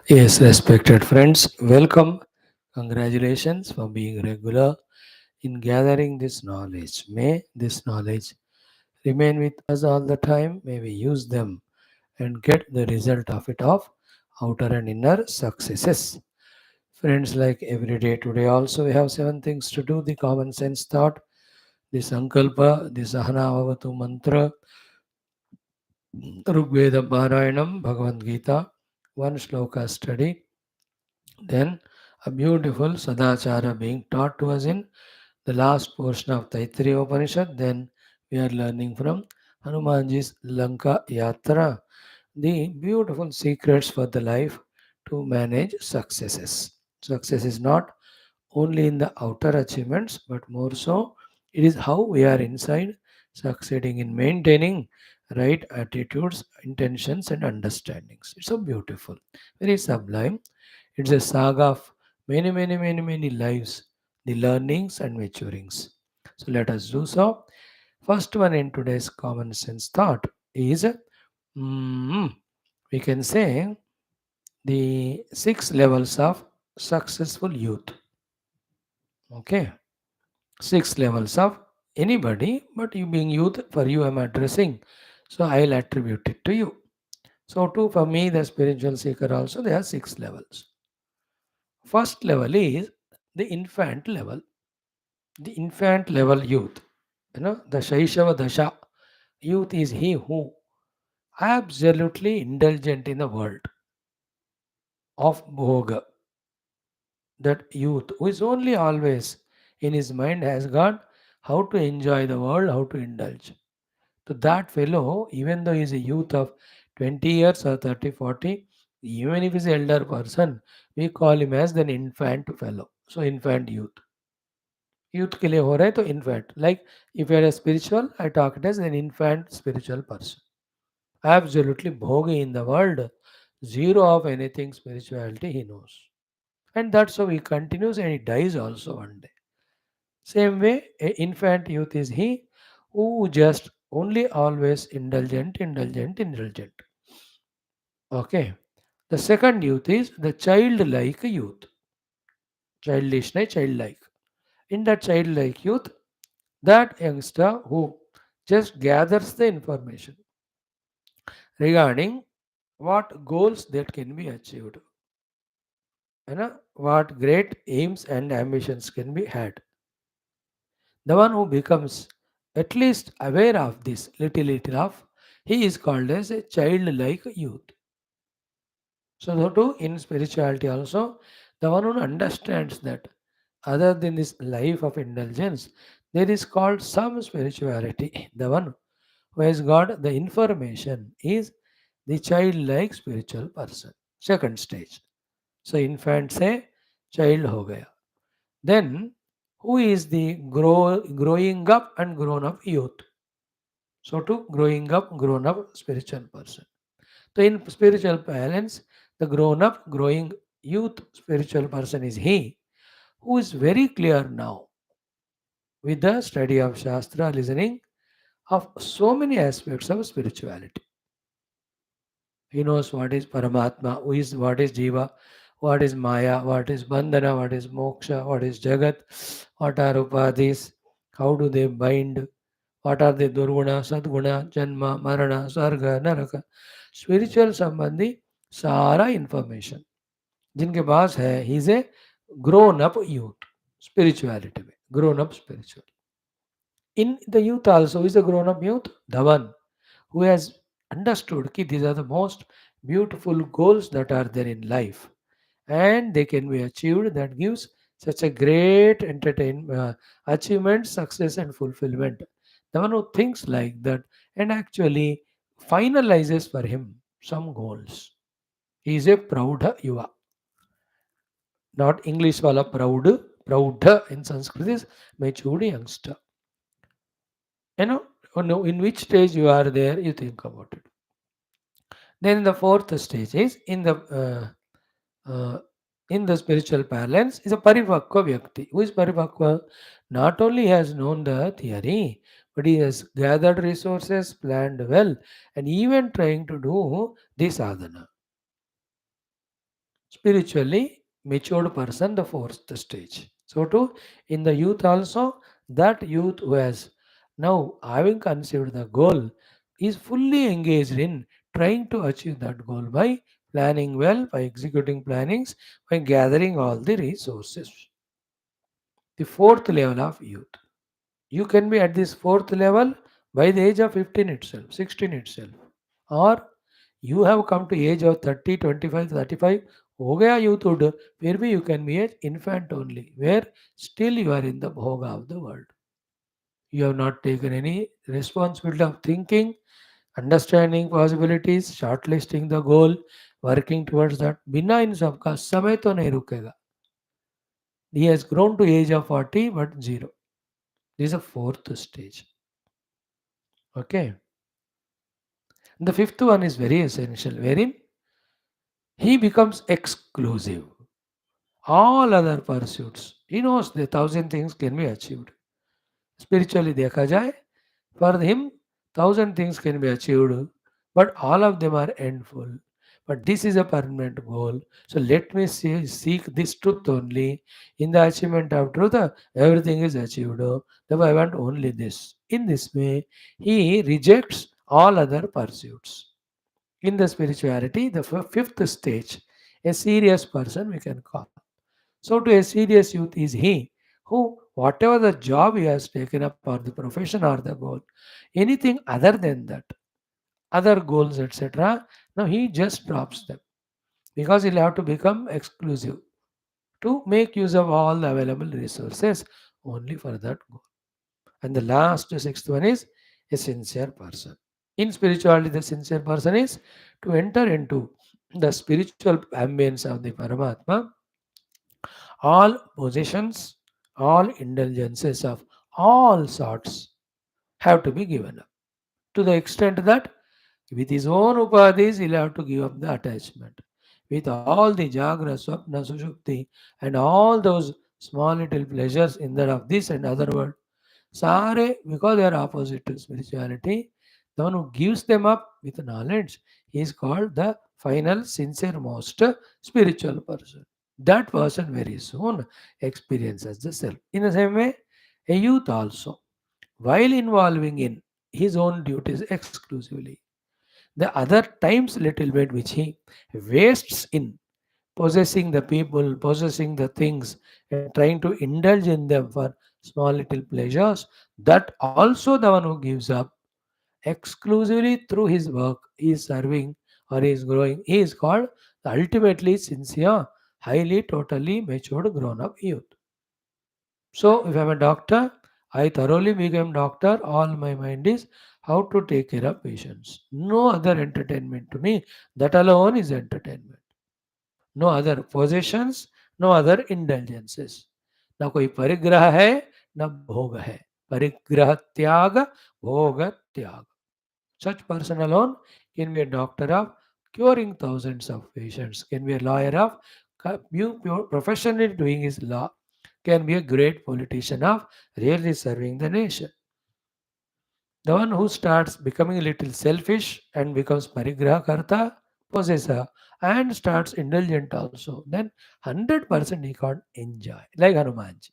Yes, respected friends, welcome. Congratulations for being regular in gathering this knowledge. May this knowledge remain with us all the time. May we use them and get the result of it of outer and inner successes. Friends, like every day today, also we have seven things to do the common sense thought, the Sankalpa, the Sahana Avatu mantra, Rigveda Parayanam, Bhagavad Gita, one shloka study, then a beautiful Sadachara being taught to us in the last portion of Taittiriya Upanishad. Then we are learning from Hanumanji's Lanka Yatra, the beautiful secrets for the life to manage successes. Success is not only in the outer achievements, but more so, it is how we are inside, succeeding in maintaining right attitudes, intentions, and understandings. It's so beautiful, very sublime. It's a saga of many, many, many, many lives, the learnings and maturings. So let us do so. First one in today's common sense thought is mm, we can say the six levels of successful youth. Okay, six levels of anybody, but you being youth, for you I'm addressing. So I'll attribute it to you. So too for me, the spiritual seeker also, there are six levels. First level is the infant level, the infant level youth. The Shaishava Dasha youth is he who absolutely indulgent in the world of Bhoga. That youth who is only always in his mind has got how to enjoy the world, how to indulge. To that fellow, even though he is a youth of 20 years or 30, 40, even if he is an elder person, we call him as an infant fellow. So infant youth. Youth के लिए हो रहा है तो infant like if you are a spiritual, I talk it as an infant spiritual person, absolutely bhogi in the world, zero of anything spirituality he knows, and that's how he continues and he dies also one day. Same way, a infant youth is he who just only always indulgent. Okay, the second youth is the childlike youth, childish nahi childlike. In that childlike youth, that youngster who just gathers the information regarding what goals that can be achieved, what great aims and ambitions can be had. The one who becomes at least aware of this little of, he is called as a childlike youth. So too in spirituality also, the one who understands that other than this life of indulgence, there is called some spirituality. The one who has got the information is the childlike spiritual person. Second stage. So infant say child ho gaya. Then who is the growing up and grown up youth? So to growing up, grown up spiritual person. So in spiritual balance, the grown up, growing youth spiritual person is he who is very clear now with the study of Shastra, listening of so many aspects of spirituality. He knows what is Paramatma, who is what is Jiva, what is Maya, what is Bandhana, what is Moksha, what is Jagat, what are Upadhis, how do they bind, what are the Durguna, Sadguna, Janma, Marana, Sarga, Naraka. Spiritual संबंधी सारा information जिनके पास है ही is a grown up youth spirituality में grown up spiritual in the youth also is a grown up youth, the one who has understood that these are the most beautiful goals that are there in life and they can be achieved, that gives such a great achievement, success and fulfillment. The one who thinks like that and actually finalizes for him some goals. He is a proud yuva, not English wala proud in Sanskrit is mature youngster. In which stage you are there, you think about it. Then the fourth stage is in the spiritual parlance is a parivakva vyakti. Who is parivakva? Not only has known the theory, but he has gathered resources, planned well, and even trying to do the sadhana. spiritually matured person, the fourth stage. So too in the youth also, that youth who has now having conceived the goal is fully engaged in trying to achieve that goal by planning well, by executing plannings, by gathering all the resources. The fourth level of youth. You can be at this fourth level by the age of 15 itself, 16 itself. Or you have come to age of 30, 25, 35, हो गया youthhood, फिर भी you can be an infant only, where still you are in the bhoga of the world. You have not taken any responsibility of thinking, understanding possibilities, shortlisting the goal, working towards that. बिना इन सब का समय तो नहीं रुकेगा. He has grown to age of 40 but zero. This is a fourth stage. Okay. The fifth one is very essential, wherein he becomes exclusive. All other pursuits, he knows the thousand things can be achieved. Spiritually देखा जाए, for him thousand things can be achieved, but all of them are endful. But this is a permanent goal. So let me seek this truth only. In the achievement of truth, everything is achieved. Therefore, I want only this. In this way, he rejects all other pursuits. In the spirituality, the fifth stage, a serious person we can call. So, to a serious youth is he who, whatever the job he has taken up, or the profession or the goal, anything other than that, other goals, etc., now he just drops them because he'll have to become exclusive to make use of all the available resources only for that goal. And the last, sixth one is a sincere person. In spirituality, the sincere person is to enter into the spiritual ambience of the Paramatma. All possessions, all indulgences of all sorts have to be given up. To the extent that with his own upadhis, he'll have to give up the attachment. With all the jagra, swapna, sushupti, and all those small little pleasures in that of this and other world, Sare, because they are opposite to spirituality, the one who gives them up with knowledge, he is called the final, sincere, most spiritual person. That person very soon experiences the self. In the same way, a youth also, while involving in his own duties exclusively, the other times little bit which he wastes in possessing the people, possessing the things, and trying to indulge in them for small little pleasures, that also the one who gives up exclusively through his work, he is serving or he is growing. He is called the ultimately sincere, highly, totally matured grown up youth. So, if I'm a doctor, I thoroughly became doctor. All my mind is how to take care of patients. No other entertainment to me. That alone is entertainment. No other possessions, no other indulgences. ना कोई परिग्रह है, न भोग है. परिग्रह त्याग, भोग त्याग. Such person alone can be a doctor of curing thousands of patients, can be a lawyer of professionally doing his law, can be a great politician of really serving the nation. The one who starts becoming a little selfish and becomes parigraha karta, possessor, and starts indulgent also, then 100% he can't enjoy. Like Hanumanji.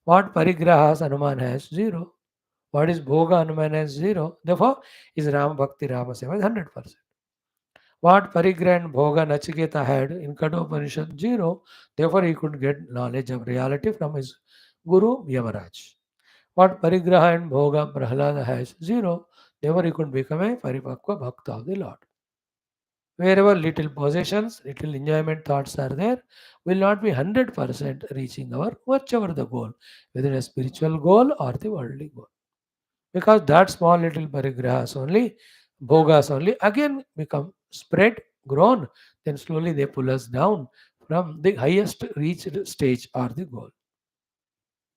What parigrahas Hanuman has? Zero. What is bhoga Hanuman has? Zero. Therefore, his Ram Bhakti Rama Seva is 100%. What parigraha and bhoga Nachiketa had in Upanishad? Zero. Therefore, he could get knowledge of reality from his Guru Yamaraj. What parigraha and bhoga Prahlada has? Zero. Therefore, he could become a paripakva bhakta of the Lord. Wherever little possessions, little enjoyment thoughts are there, will not be 100% reaching our whichever the goal, whether a spiritual goal or the worldly goal. Because that small little parigrahas only, bhogas only, again become spread, grown, then slowly they pull us down from the highest reached stage or the goal.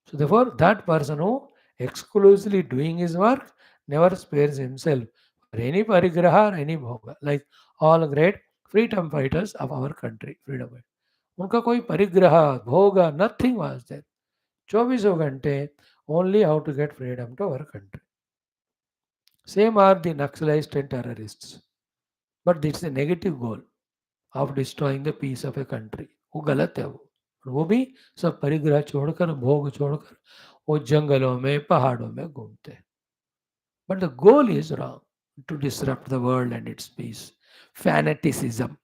So therefore, that person who exclusively doing his work never spares himself for any parigraha or any bhoga. Like all great freedom fighters of our country, freedom fighters. उनका कोई परिग्रह भोग nothing was there. 24 घंटे only how to get freedom to our country. Same are the Naxalites and terrorists. But it's a negative goal. of destroying the peace of a country. वो गलत है वो। और वो भी सब परिग्रह छोड़कर, भोग छोड़कर वो जंगलों में, पहाड़ों में घूमते हैं। But the goal is wrong, to disrupt the world and its peace. Fanaticism.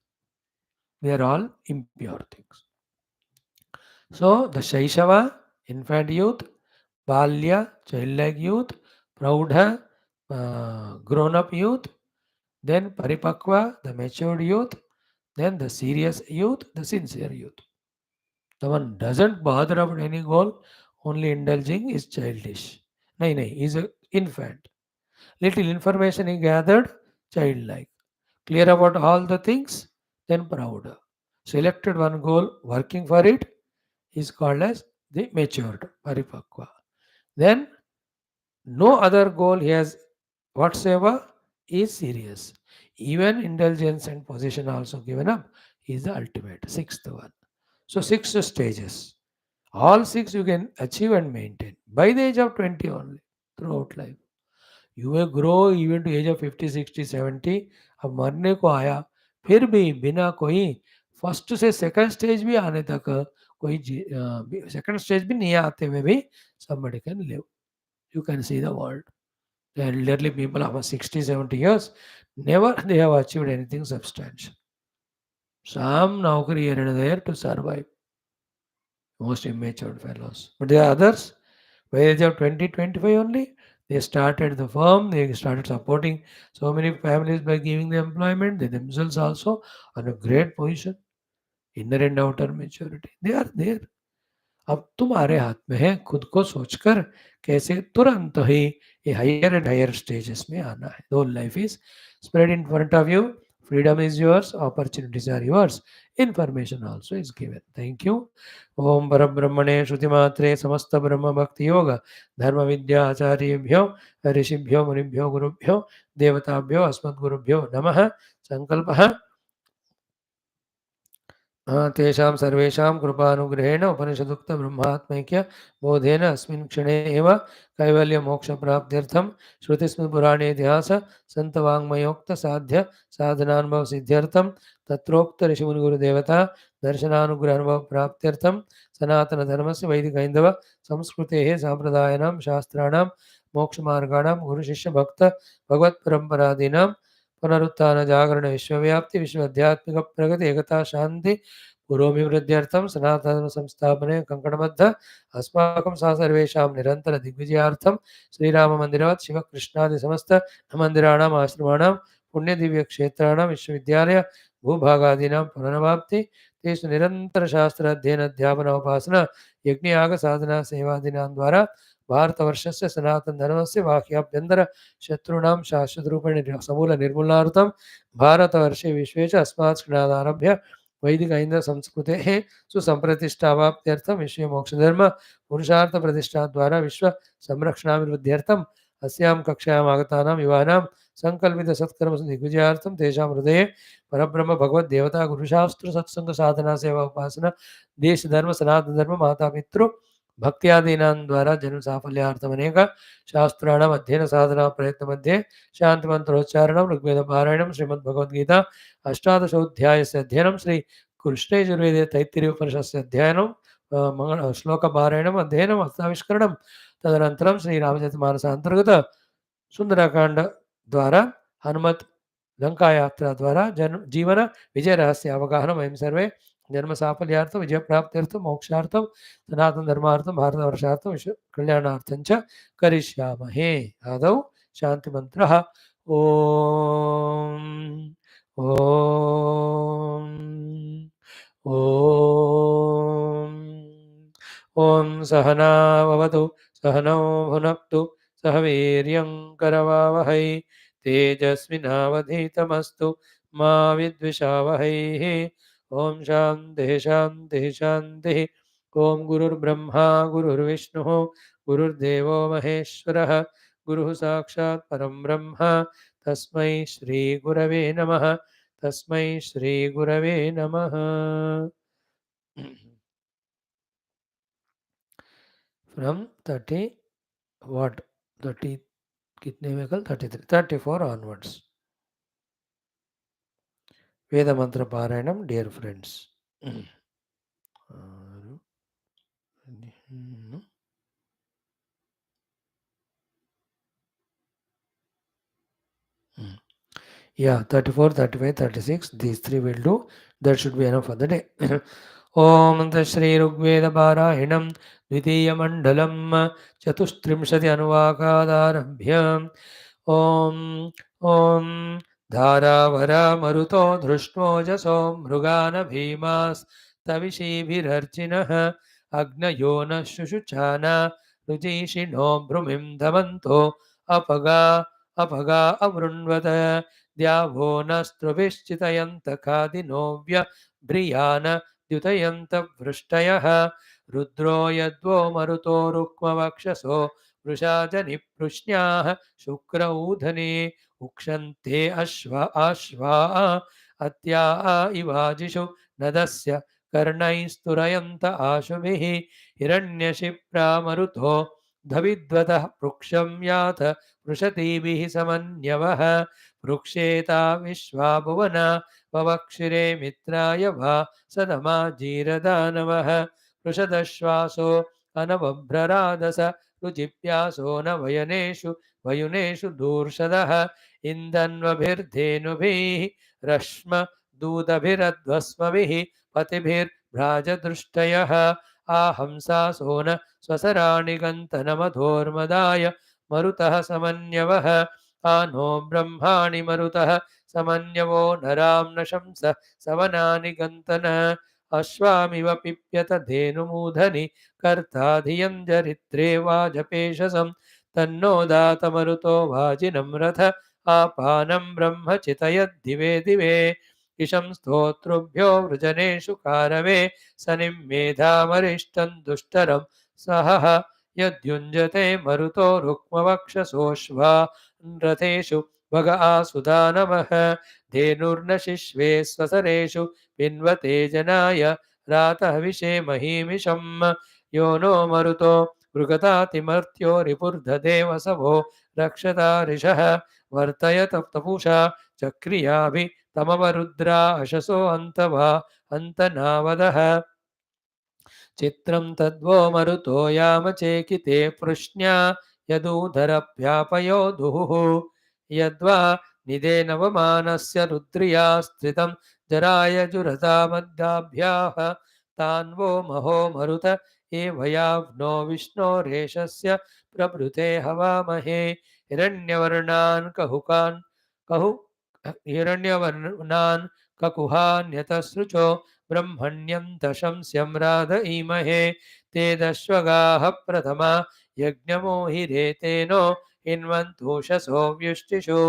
They are all impure things. So the Shaishava, infant youth, Balya, childlike youth, Praudha, grown up youth, then Paripakva, the matured youth, then the serious youth, the sincere youth. The one doesn't bother about any goal, only indulging is childish. No, no, he's an infant. Little information he gathered, childlike. Clear about all the things, then proud. Selected one goal, working for it, is called as the matured, paripakva. Then no other goal he has whatsoever is serious. Even indulgence and possession also given up is the ultimate, sixth one. So six stages. All six you can achieve and maintain by the age of 20 only throughout life. You will grow even to age of 50, 60, 70. अब मरने को आया फिर भी बिना कोई first से second stage भी आने तक कोई सेकंड स्टेज भी नहीं आते हुए भी somebody can live. You can see the world. The elderly people of 60, 70 years, never they have achieved anything substantial. Some naukri here and there to survive. Most immature fellows. But there are others, by the age of 20, 25 only, they started the firm, they started supporting so many families by giving them employment, they themselves also are a great position, inner and outer maturity. They are there. अब तुम्हारे हाथ में है खुद को सोचकर कैसे तुरंत ही ये हायर एंड हायर स्टेजेस में आना है. The whole life is spread in front of you. Freedom is yours. Opportunities are yours. Information also is given. Thank you. ओम परब्रह्मणे श्रुतिमात्रे समस्त ब्रह्म भक्ति योग धर्म विद्या आचार्येभ्यो ऋषिभ्यो मुनिभ्यो गुरुभ्यो देवताभ्यो अस्मद्गुरुभ्यो नमः. संकल्पः तेषां सर्वेषां कृपानुग्रहेण उपनिषदुक्तब्रह्मात्मैक्य बोधेन अस्मिन् क्षणे एव कैवल्यमोक्षप्राप्त्यर्थं श्रुतिस्मृतिपुराणेतिहास सन्तवाङ्मयोक्तसाध्य साधनानुभवसिद्ध्यर्थं तत्रोक्त ऋषिमुनिगुरुदेवता दर्शनानुग्रहानुभवप्राप्त्यर्थं सनातनधर्मस्य वैदिकैन्दव संस्कृतेः साम्प्रदायानां शास्त्राणां मोक्षमार्गाणां गुरुशिष्यभक्त भगवत्परम्परादीनां पुनरुत्थान जागरण विश्वव्याप्ति विश्व आध्यात्मिक प्रगति एकता शांति पुरोभिवृद्ध्यर्थं सनातन संस्थापने कंकणबद्ध अस्माकं सा सर्वेषां निरंतर दिग्विजयार्थं श्रीराम मंदिरवत् शिव कृष्णादि समस्त मंदिराणाम् आश्रमाणां पुण्य दिव्य क्षेत्राणां विश्वविद्यालय भूभागादीनां पुनरवाप्ति तेषु निरंतर शास्त्र अध्ययन अध्यापन उपासना यज्ञयाग साधना सेवादीनां द्वारा भारतवर्षस्य सनातन धर्मस्य बाह्याभ्यन्तर शत्रूणां शाश्वतरूपेण समूल निर्मूलनार्थं भारतवर्षे विश्वे च अस्मात् क्षणादारभ्य वैदिक ऐन्द्र संस्कृतेः सुसम्प्रतिष्ठावाप्त्यर्थं विश्वे मोक्षधर्म पुरुषार्थ प्रतिष्ठा द्वारा विश्व संरक्षणाभिवृद्ध्यर्थम् अस्यां कक्षायाम् आगतानां युवानां संकल्पित सत्कर्म दिग्विजयार्थं तेषां हृदये परब्रह्म भगवद् देवता गुरुशास्त्र सत्संग साधना सेवा उपासना देश धर्म सनातन धर्म माता पितृ भक्त्यादीनां द्वारा जन्म साफल्यार्थम अनेक शास्त्राणाम् अध्ययन साधना प्रयत्न मध्ये शांति मंत्रोच्चारणं ऋग्वेद पारायणं श्रीमद् भगवद्गीता अष्टादशोऽध्यायस्य अध्ययनं श्री कृष्ण यजुर्वेदे तैत्तिरीय उपनिषदस्य अध्ययनं मंगल श्लोक पारायणम् अध्ययनम् अर्थाविष्करणं तदनन्तरं श्री रामचरितमानसान्तर्गत सुंदरकांड द्वारा हनुमत लंका यात्रा द्वारा जन जीवन विजय रहस्य अवगाहन वयं सर्वे जन्म साफल्यार्थं विजय प्राप्त्यर्थं मोक्षार्थं सनातन धर्मार्थं भारतवर्षार्थं विश्व कल्याणार्थं च करिष्यामहे. आदौ शांति मंत्रः. ओम ओम ओम ओम सहना भवतु सहनौ भुनक्तु सह वीर्यं करवावहै तेजस्विनावधीतमस्तु मा विद्विषावहैः. ओम शांति शांति शांति. ओम गुरुर्ब्रह्मा गुरुर्विष्णुः गुरुर्देवो महेश्वरः गुरुः साक्षात् परं ब्रह्म तस्मै श्री गुरवे नमः. तस्मै श्री गुरवे नमः. फ्रॉम 30 what 30 कितने में कल 33 34 onwards. Veda Mantra Parayanam, dear friends. Yeah, 34, 35, 36. These three will do. That should be enough for the day. Om Shri Rugveda Parahinam Dvitiya Mandalam Chatustrimshati Anuvakadarabhyam Om Om Dharavara Maruto Dhrushmo Jaso Mrugana Bhimas Tavishibhirarchinah Agnayona Shushuchana Rujishino Brumim Dhamanto Apaga Apaga Avrunvata द्यावो नस्त्रुभिश्चितयन्तकादिनोव्य ब्रियान द्युतयन्तवृष्टयः रुद्रो यद्वो मरुतो रुक्मवक्षसो वृषाजनिपृश्न्याः शुक्र ऊधने उक्षन्ते अश्वा अत्या इवाजिषु नदस्य कर्णैस्तुरयन्त आशुभिः हिरण्यशिप्रा मरुतो धविद्वतः पृक्षं याथ वृषतीभिः समन्यवः वृक्षेता विश्वा भुवना ववक्षिरे मित्राय वा सदमा जीरदानवः वृषदश्वासो अनवभ्ररादस रुचिप्यासो न वयुनेषु दूर्षदः इन्दन्वभिर्धेनुभिः रश्म दूतभिरध्वस्मभिः पतिभिर्भ्राजदृष्टयः आहंसासो न स्वसराणि गन्तनमधोर्मदाय मरुतः समन्यवः आनो ब्रह्माणि मरुतः समन्यवो नरां न शंस सवनानि गन्तन अश्वामिव पिप्यत धेनुमूधनि कर्ता धियं जरित्रे वाजपेशसं तन्नो दातमरुतो वाजिनं रथ आपानं ब्रह्म चितयद्दिवे दिवे इशं स्तोतृभ्यो वृजनेषु कारवे सनिं मेधामरिष्टं दुष्टरं सहः यद्युञ्जते मरुतो रुक्मवक्षसोऽश्वा रथेषु भग आसुदानवः धेनुर्न शिश्वे स्वसरेषु पिन्वते जनाय रातः विषे महीमिषम् यो नो मरुतो मृगतातिमर्त्यो रिपुर्धदेवसभो रक्षता ऋषः वर्तयत तपुषा चक्रियाभि तमवरुद्रा अशसो अन्तवा अन्तनावदः चित्रं तद्वो मरुतो यामचेकिते पृश्न्या यदूधरभ्यापयोधुः यद्वा निदेनवमानस्य रुद्रिया स्थितं जराय जुरतामद्दाभ्याः तान्वो महो मरुत एवयाव्नो विष्णोरेशस्य प्रभृते हवामहे हिरण्यवर्णान् कहु हिरण्यवर्णान् ककुहान्यतसृचो ब्रह्मण्यं दशंस्यं राधईमहे ते दश्वगाः प्रथमा यज्ञमोहिरेतेनो हिन्वन्तूषसो व्युष्टिषु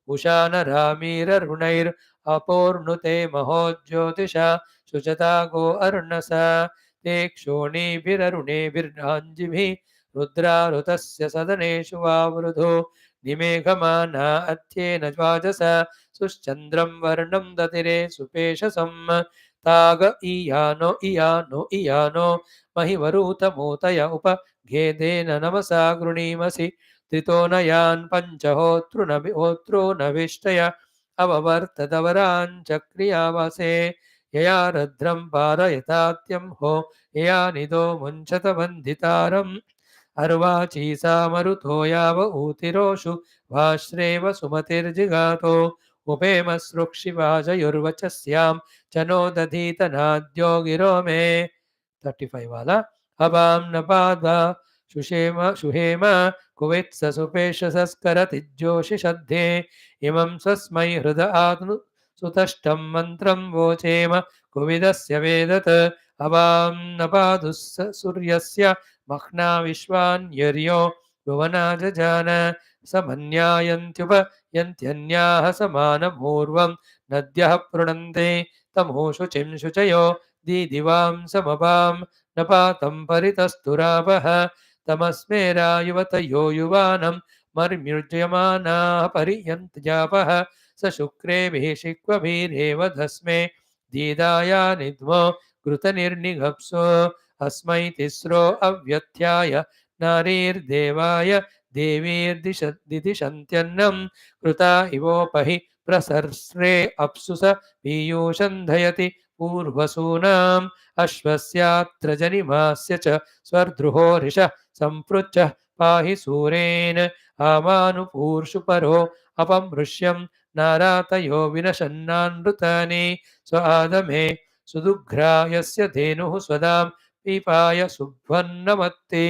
उशानरामीररुणैरपोर्नुते महो ज्योतिषा शुचता गो अर्णसा ते क्षोणीभिररुणेभिर्नाञ्जिभिः रुद्रारुतस्य सदनेषु वावृधो निमेघमाना अध्येन ज्वाजसा सुश्चन्द्रं वर्णं दतिरे सुपेशसम् ताग इयानो महिवरूतमूतय उपघेदेन नमसा गृणीमसि त्रितो नयान् पञ्चहोतृ नविष्टय अववर्तदवराञ्चक्रियावसे यया रध्रं पारयतात्यं हो यया निदो मुञ्चत वन्दितारम् अर्वाचीसा मरुतो याव ऊतिरोषु वाश्रेव सुमतिर्जिगातो उपेमसृक्षिवाजयुर्वचस्यां च नो दधीतनाद्यो गिरो मे 35 वाला अबां न पादा शुहेम कुवित्स सुपेशसस्करतिज्योषि श्रद्धे इमं स्वस्मै हृद आत्नु सुतष्टं मन्त्रं वोचेम कुविदस्य वेदत् अबां न पादुः सूर्यस्य मह्ना विश्वान्यर्यो भुवना जजान समन्यायन्त्युपयन्त्यन्याः समानपूर्वं नद्यः पृणन्ते तमोषु शुचयो दीदिवां समपां न पातं परितस्तुरापः तमस्मेरायुवतयो युवानं मर्म्युज्यमानाः पर्यन्त्यापः स शुक्रेभिः शिक्वभिरेव धस्मे दीदाया निध्वो घृतनिर्निघप्सो अस्मै तिस्रो अव्यथ्याय नारीर्देवाय देवीर्दिदिशन्त्यन्नं कृता इवोपहि प्रसर्स्रे अप्सुस पीयूषन्धयति पूर्वसूनाम् अश्वस्यात्र जनिमास्य च स्वर्धृहो रिष सम्पृच्छ पाहि सूरेन् आमानुपूर्षु परो अपमृष्यं नारातयो विनशन्नानृतानि स्व आदमे सुदुघ्रायस्य धेनुः स्वदां पीपाय सुभ्वन्नमत्ते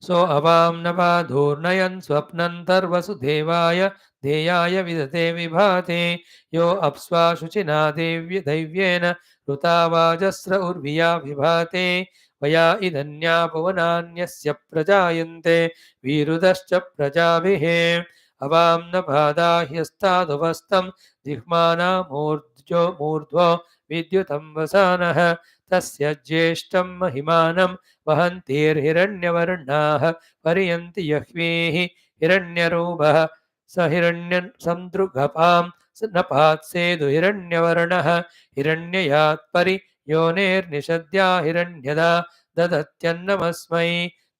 सो अवां नवाधूर्नयन् स्वप्नन्तर्वसुदेवाय ध्येयाय विदते विभाते यो अप्स्वा शुचिना दैव्येन ऋता वाजस्र उर्विया विभाते वया इदन्या पवनान्यस्य प्रजायन्ते वीरुदश्च प्रजाभिः अवां न पादाह्यस्तादुपस्थं मूर्ध्वो विद्युतं वसानः तस्य ज्येष्ठं महिमानं वहन्तीर्हिरण्यवर्णाः परियन्ति यह्वीः हिरण्यरूपः स हिरण्यन् सन्दृगपां न पात्सेदु हिरण्यवर्णः हिरण्ययात्परि योनेर्निषद्या हिरण्यदा ददत्यन्नमस्मै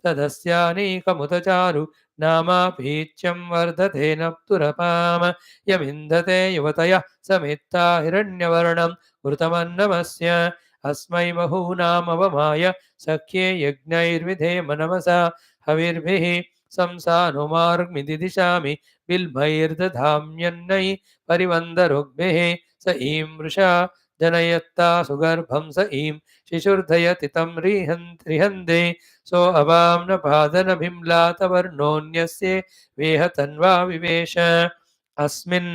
तदस्यानीकमुतचारु नामापीच्यं वर्धते नप्तुरपाम यमिन्धते युवतयः समित्ता हिरण्यवर्णं वृतमन्नमस्य अस्मै बहूनामवमाय सख्ये यज्ञैर्विधेम नमसा हविर्भिः संसानुमार्मिदिदिशामि बिल्भैर्दधाम्यन्नै परिवन्दरुग्भिः स ईं वृषा जनयत्ता सुगर्भं स ईं शिशुर्धयति तं रिहन्ते सो अवां न पादनभिम्लातवर्णोऽन्यस्ये वेह तन्वा विवेश अस्मिन्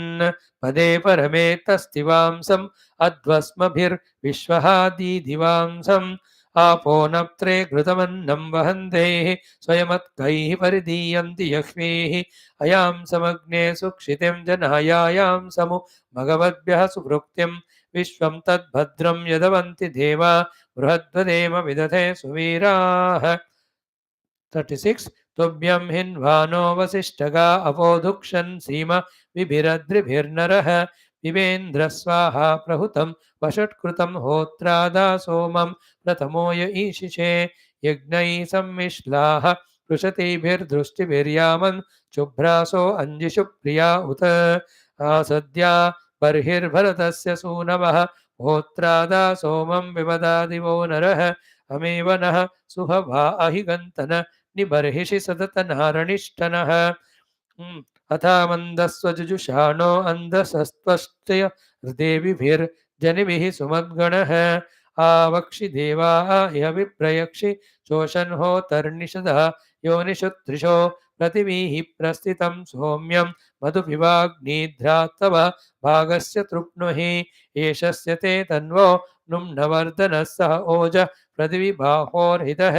पदे परमे तस्तिवांसम् अध्वस्मभिर्विश्वहादीदिवांसम् आपो नप्त्रे घृतमन्नं वहन्तेः स्वयमत्कैः परिदीयन्ति यह्वीः अयां समग्ने सुक्षितिं जनायायां समु भगवद्भ्यः सुभृक्तिं विश्वं तद्भद्रं यदवन्ति देवा बृहद्वदेम विदधे सुवीराः 36 तुभ्यं हिन्वानो वसिष्ठगा अपोधुक्षन् सीम विभिरद्रिभिर्नरः पिबेन्द्र स्वाहा प्रहुतं वषट्कृतं होत्रादा सोमं प्रथमो य ईशिषे यज्ञैः सम्मिश्लाः पृषतीभिर्दृष्टिभिर्यामन् शुभ्रासो अञ्जिषु प्रिया उत आसद्या बर्हिर्भरतस्य सूनवः होत्रादा सोमं विवदादिवो नरः अमेव नः सुहवा अहिगन्तन निबर्हिषि सततनारणिष्ठनः अथा मन्दस्वजुषाणो अन्धसस्त्वष्टय हृदेविभिर्जनिभिः सुमद्गणः आवक्षि देवा इह विप्रयक्षि चोषन् होतर्निषदः योनिषु त्रिशो प्रतिवीहि प्रस्थितं सौम्यं मधुपिवाग्निध्रात्तव भागस्य तृप्नुहि एषस्य ते तन्वो नुम्नवर्धनः सह ओज प्रतिविबाहोर्हितः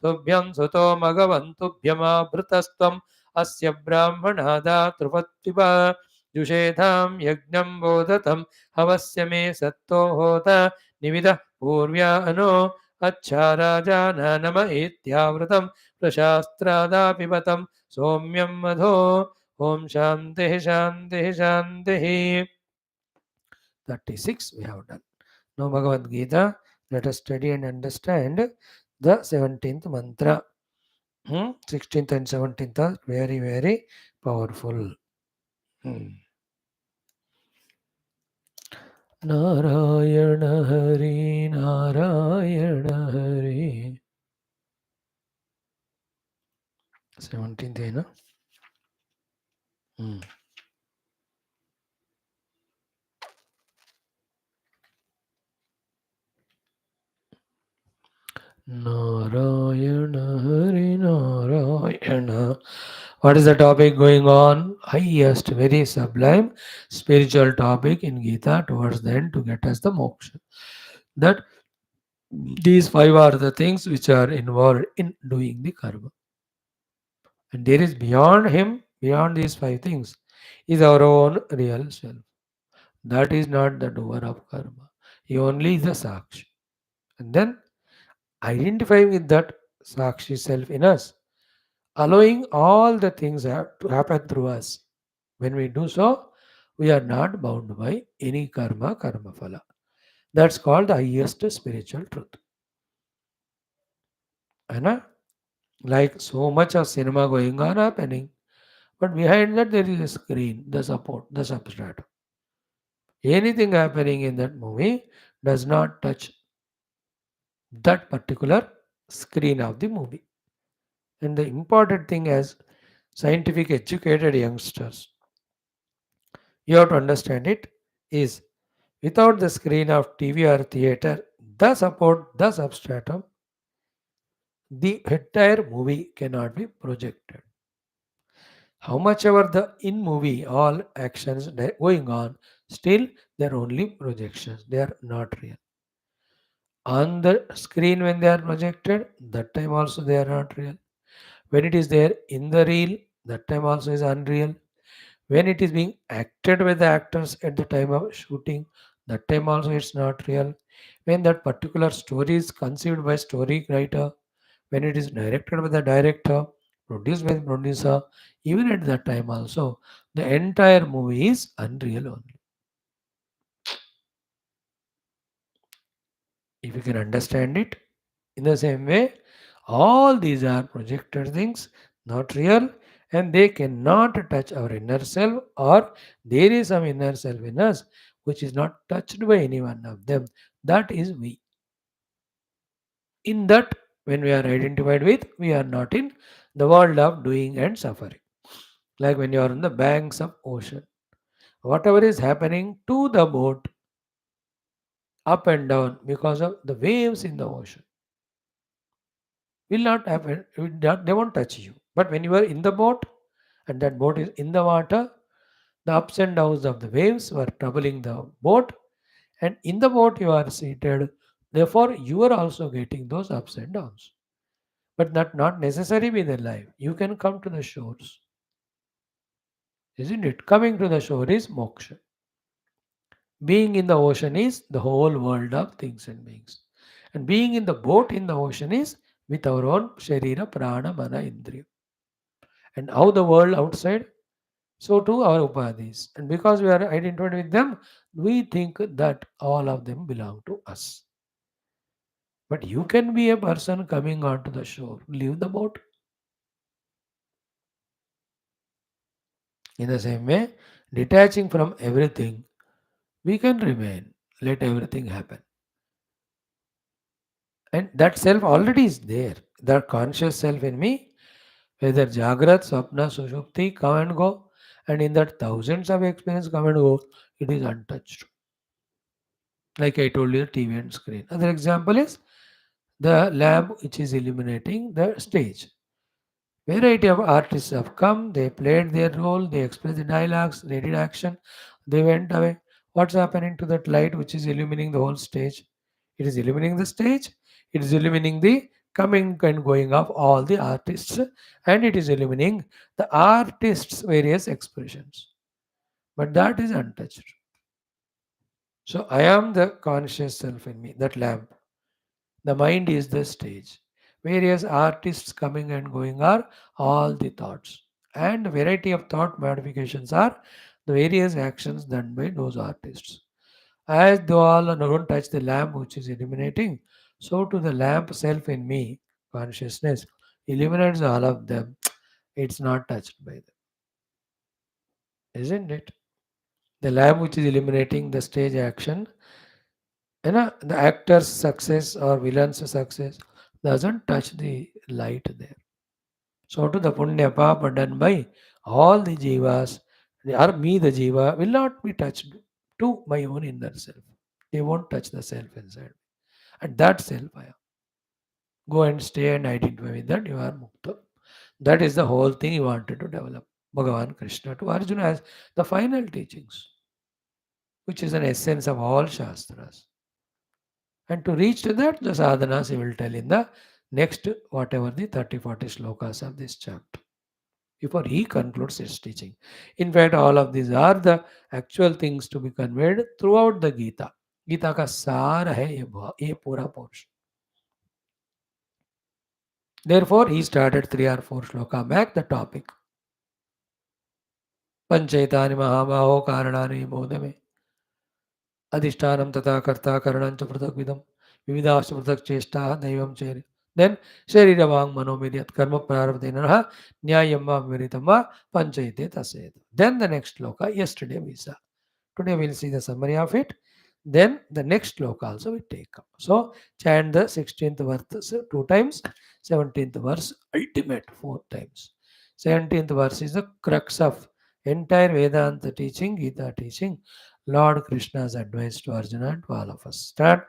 तुभ्यं सुतो मघवन्तुभ्यमाभृतस्त्वम् अस्य ब्राह्मणादा तृपत्पिबा जुषेधां यज्ञं बोधतं हवस्य मे सत्तो होत निविदः पूर्व्या अनो अच्छा राजानम इत्यावृतं प्रशास्त्रादा पिबतं सौम्यं मधो ॐ शान्तिः शान्तिः शान्तिः 36 we have done. Now Bhagavad Gita, let us study and understand the 17th mantra. 16th and 17th are very, very powerful. Narayana Hari, Narayana Hari. 17th hai na? Narayana Hari Narayana. What is the topic going on? Highest, very sublime spiritual topic in Gita towards the end to get us the moksha. That these five are the things which are involved in doing the karma. And there is beyond him, beyond these five things, is our own real self. That is not the doer of karma. He only is the sakshi. And then identifying with that sakshi self in us, allowing all the things to happen through us. When we do so, we are not bound by any karma phala. That's called the highest spiritual truth. Like so much of cinema going on happening, But behind that there is a screen, the support, the substratum. Anything happening in that movie does not touch that particular screen of the movie. And the important thing as scientific educated youngsters, you have to understand it is without the screen of TV or theater, the support, the substratum, the entire movie cannot be projected. How much ever the in movie, all actions going on, still they're only projections, they are not real. On the screen when they are projected, that time also they are not real. When it is there in the reel, that time also is unreal. When it is being acted by the actors at the time of shooting, that time also it's not real. When that particular story is conceived by story writer, when it is directed by the director, produced by the producer, even at that time also, the entire movie is unreal only. If you can understand it, in the same way, all these are projected things, not real, and they cannot touch our inner self, or there is some inner self in us which is not touched by any one of them. That is we. In that, when we are identified with, we are not in the world of doing and suffering. Like when you are on the banks of ocean, whatever is happening to the boat up and down because of the waves in the ocean will not happen. They won't touch you. But when you are in the boat and that boat is in the water, the ups and downs of the waves were troubling the boat, and in the boat you are seated. Therefore, you are also getting those ups and downs. But that not necessary with a life. You can come to the shores, isn't it? Coming to the shore is moksha. Being in the ocean is the whole world of things and beings. And being in the boat in the ocean is with our own sharira, prana, mana, indriya. And how the world outside, so too our upadhis. And because we are identified with them, we think that all of them belong to us. But you can be a person coming onto the shore, leave the boat. In the same way, detaching from everything, we can remain, let everything happen. And that self already is there. That conscious self in me, whether Jagrat, Swapna, Sushupti, come and go, and in that thousands of experience come and go, it is untouched. Like I told you, the TV and screen. Another example is the lamp which is illuminating the stage. Variety of artists have come, they played their role, they expressed the dialogues, they did action, they went away. What's happening to that light which is illuminating the whole stage? It is illuminating the stage, it is illuminating the coming and going of all the artists, and it is illuminating the artists' various expressions. But that is untouched. So I am the conscious self in me, that lamp. The mind is the stage. Various artists coming and going are all the thoughts. And variety of thought modifications are the various actions done by those artists. As they all don't touch the lamp which is illuminating, so to the lamp self in me, consciousness, illuminates all of them. It's not touched by them. Isn't it? The lamp which is illuminating the stage action, the actor's success or villain's success doesn't touch the light there. So to the punya papa done by all the jivas, or me the jiva, will not be touched to my own inner self. They won't touch the self inside. And that self I am. Go and stay and identify with that, you are mukta. That is the whole thing he wanted to develop. Bhagavan Krishna to Arjuna as the final teachings, which is an essence of all Shastras. And to reach to that, the sadhanas he will tell in the next, whatever the 30 40 shlokas of this chapter, before he concludes his teaching. In fact, all of these are the actual things to be conveyed throughout the Gita. Gita का सार है ये पूरा portion. Therefore, he started 3 or 4 shloka back the topic. पंचैतानि महाबाहो कारणानि बोध में अधिष्ठानं तथा कर्ता करणं च पृथक् विधम विविधाश्च पृथक् चेष्टा दैवं cherry Then Sharirabang Manovidyat Karma Prarabdhinaraha Nyayam Va Viritam Va Panchayate Tasayat. Then the next shloka, yesterday we saw. Today we'll see the summary of it. Then the next shloka also we take up. So chant the 16th verse 2 times, 17th verse ultimate 4 times. 17th verse is the crux of entire Vedanta teaching, Gita teaching. Lord Krishna's advice to Arjuna and to all of us. Start.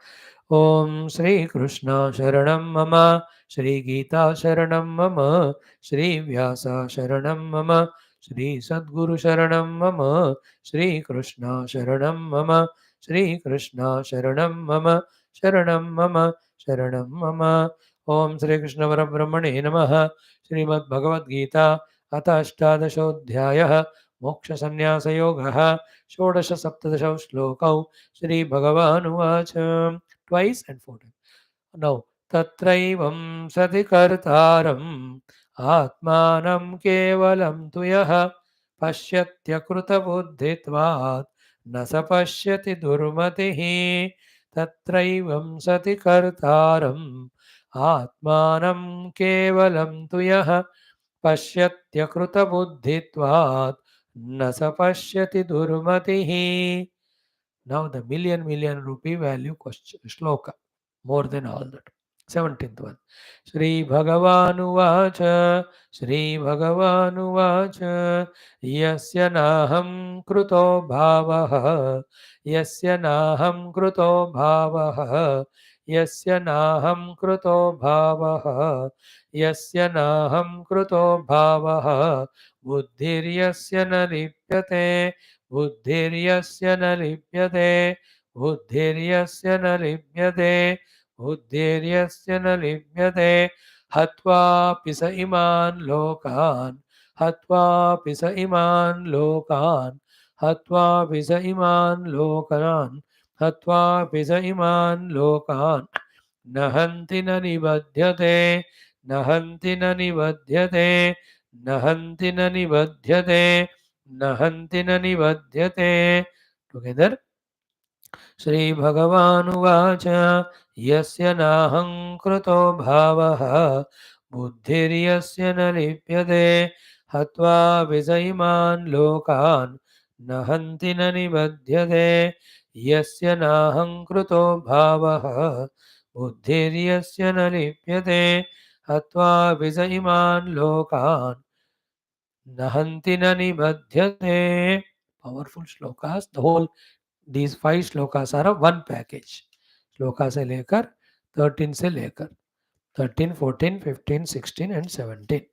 Om Shri Krishna Sharanam Mama, Shri Gita Sharanam Mama, Shri Vyasa Sharanam Mama, Shri Sadguru Sharanam Mama, Shri Krishna Sharanam Mama, Shri Krishna Sharanam Mama, Sharanam Mama, Sharanam Mama. Om Shri Krishna Parabrahmane Namaha, Srimad Bhagavad Gita, अथ अष्टादशोऽध्यायः मोक्षसन्न्यासयोगः षोडशसप्तदशौ श्लोकौ श्रीभगवानुवाच twice and 4 times. Now, tatraivam sati kartaram atmanam kevalam tuyah pasyatyakruta buddhitvat nasa pashyati durmatihi. Tatraivam sati kartaram atmanam kevalam tuyah pasyatyakruta buddhitvat nasa pashyati durmatihi. Now the million rupee value question shloka. More than all that. 17th one. Shri Bhagavanuvacha Shri Bhagavanuvacha Yasya Naham Kruto Bhavaha Yasya Naham Kruto Bhavaha Yasya Naham Kruto Bhavaha Yasya Naham Kruto Bhavaha Buddhiryasya na lipyate Buddhiryasya na lipyate Buddhiryasya na lipyate Buddhiryasya na lipyate Hatva pisa iman lokan Hatva pisa iman lokan Hatva pisa iman lokan Hatva pisa iman lokan Nahanti na nibadhyate Nahanti na nibadhyate Nahanti na nibadhyate Nahanti na nibadhyate. Together. श्रीभगवानुवाच यस्य नाहं कृतो भावः बुद्धिर्यस्य न लिप्यते हत्वा विजयिमान् लोकान् न हन्ति न निबध्यते यस्य नाहं कृतो भावः बुद्धिर्यस्य न लिप्यते हत्वा विजयिमान् लोकान् न हन्ति न निबध्यते. Powerful shlokas. The whole these 5 shlokas are one package. Shloka से लेकर 13 से लेकर 13, 14, 15, 16 and 17.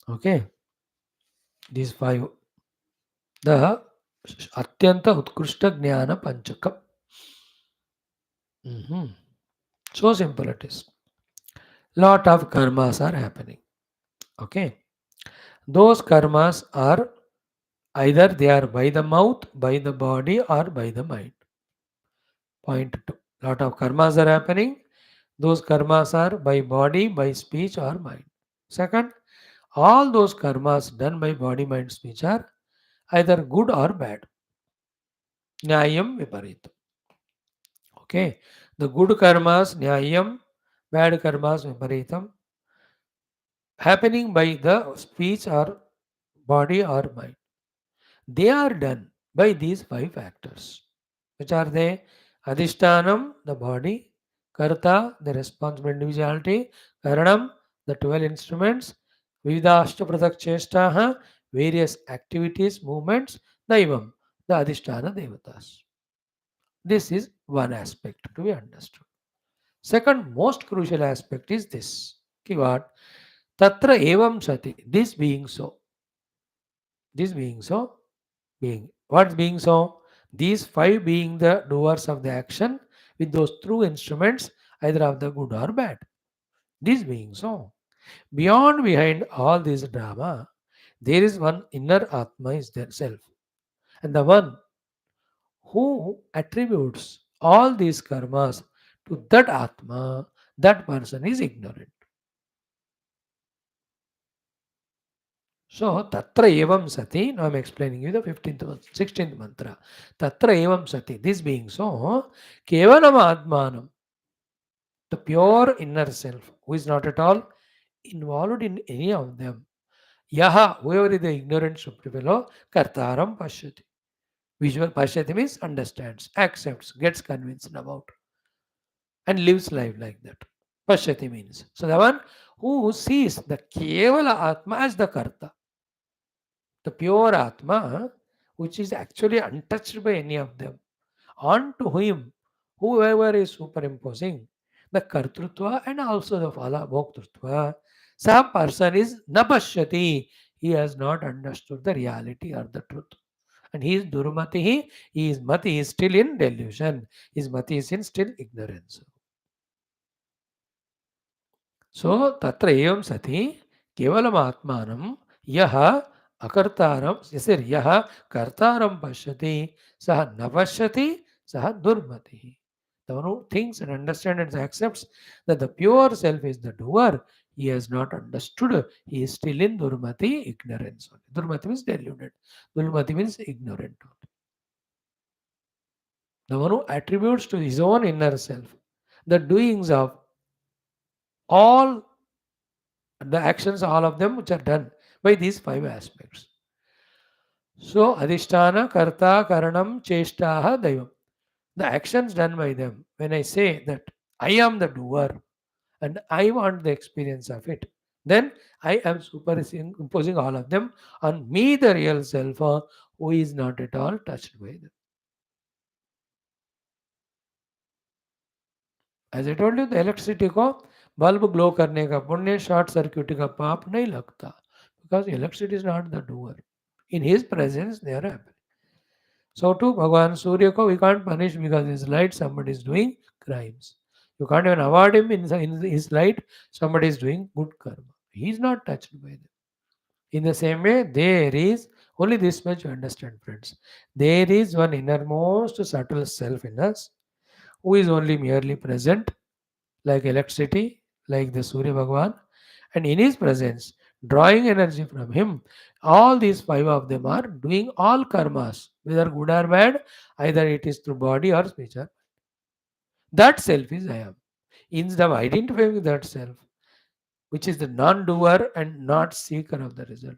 Okay. These 5. The अत्यंत उत्कृष्ट ज्ञान पंचकम. So simple it is. Lot of karmas are happening. Okay. Those karmas are either they are by the mouth, by the body, or by the mind. Point 2. Lot of karmas are happening. Those karmas are by body, by speech, or mind. Second, all those karmas done by body, mind, speech are either good or bad. Nyayam viparitam. Okay. The good karmas, nyayam, bad karmas, viparitam, happening by the speech or body or mind. They are done by these 5 factors. Which are they? Adhishtanam, the body; Karta, the responsible individuality; Karanam, the 12 instruments; Vividashta Pratak Chestaha, various activities, movements; Daivam, the Adhishtana Devatas. This is one aspect to be understood. Second most crucial aspect is this. Ki what? Tatra evam sati. This being so. This being so. Being. What being so? These 5 being the doers of the action with those true instruments, either of the good or bad. This being so. Beyond, behind all this drama, there is one inner Atma is their self. And the one who attributes all these karmas to that Atma, that person is ignorant. So, tatra evam sati, now I am explaining you the 16th mantra. Tatra evam sati, this being so, kevalam atmanam, The pure inner self, who is not at all involved in any of them. Yaha, whoever is the ignorant supreme fellow, kartaram pashyati. Visual pashyati means understands, accepts, gets convinced about, and lives life like that. Pashyati means. So the one who sees the Kevala Atma as the Karta, the pure Atma, which is actually untouched by any of them, onto him, whoever is superimposing the Kartrutva and also the Phala Bhoktrutva, some person is Napashyati. He has not understood the reality or the truth. And he is Durmati, he is Mati, he is still in delusion. His Mati is in still ignorance. So tatra evam sati kevalam atmanam yaha akartaram yasir yaha kartaram pashyati saha navashyati saha durmati. The one who thinks and understands and accepts that the pure self is the doer, he has not understood. He is still in durmati, ignorance. Durmati means deluded. Durmati means ignorant. The one who attributes to his own inner self the doings of all the actions, all of them which are done by these five aspects. So, Adhisthana, Karta, Karanam, Cheshtaha, Daivam. The actions done by them. When I say that I am the doer and I want the experience of it, then I am superimposing all of them on me, the real self, who is not at all touched by them. As I told you, the electricity को bulb glow करने का पुण्य, short circuit का पाप नहीं लगता, because electricity is not the doer. In his presence, they are happy. So too, Bhagavan Surya ko we can't punish because his light somebody is doing crimes. You can't even award him in his light somebody is doing good karma. He is not touched by them. In the same way, there is only this much you understand, friends. There is one innermost subtle self in us who is only merely present like electricity, like the Surya Bhagavan, and in his presence, drawing energy from him, all these five of them are doing all karmas, whether good or bad, either it is through body or speech. That self is I am. Instead of identifying with that self, which is the non-doer and not seeker of the result.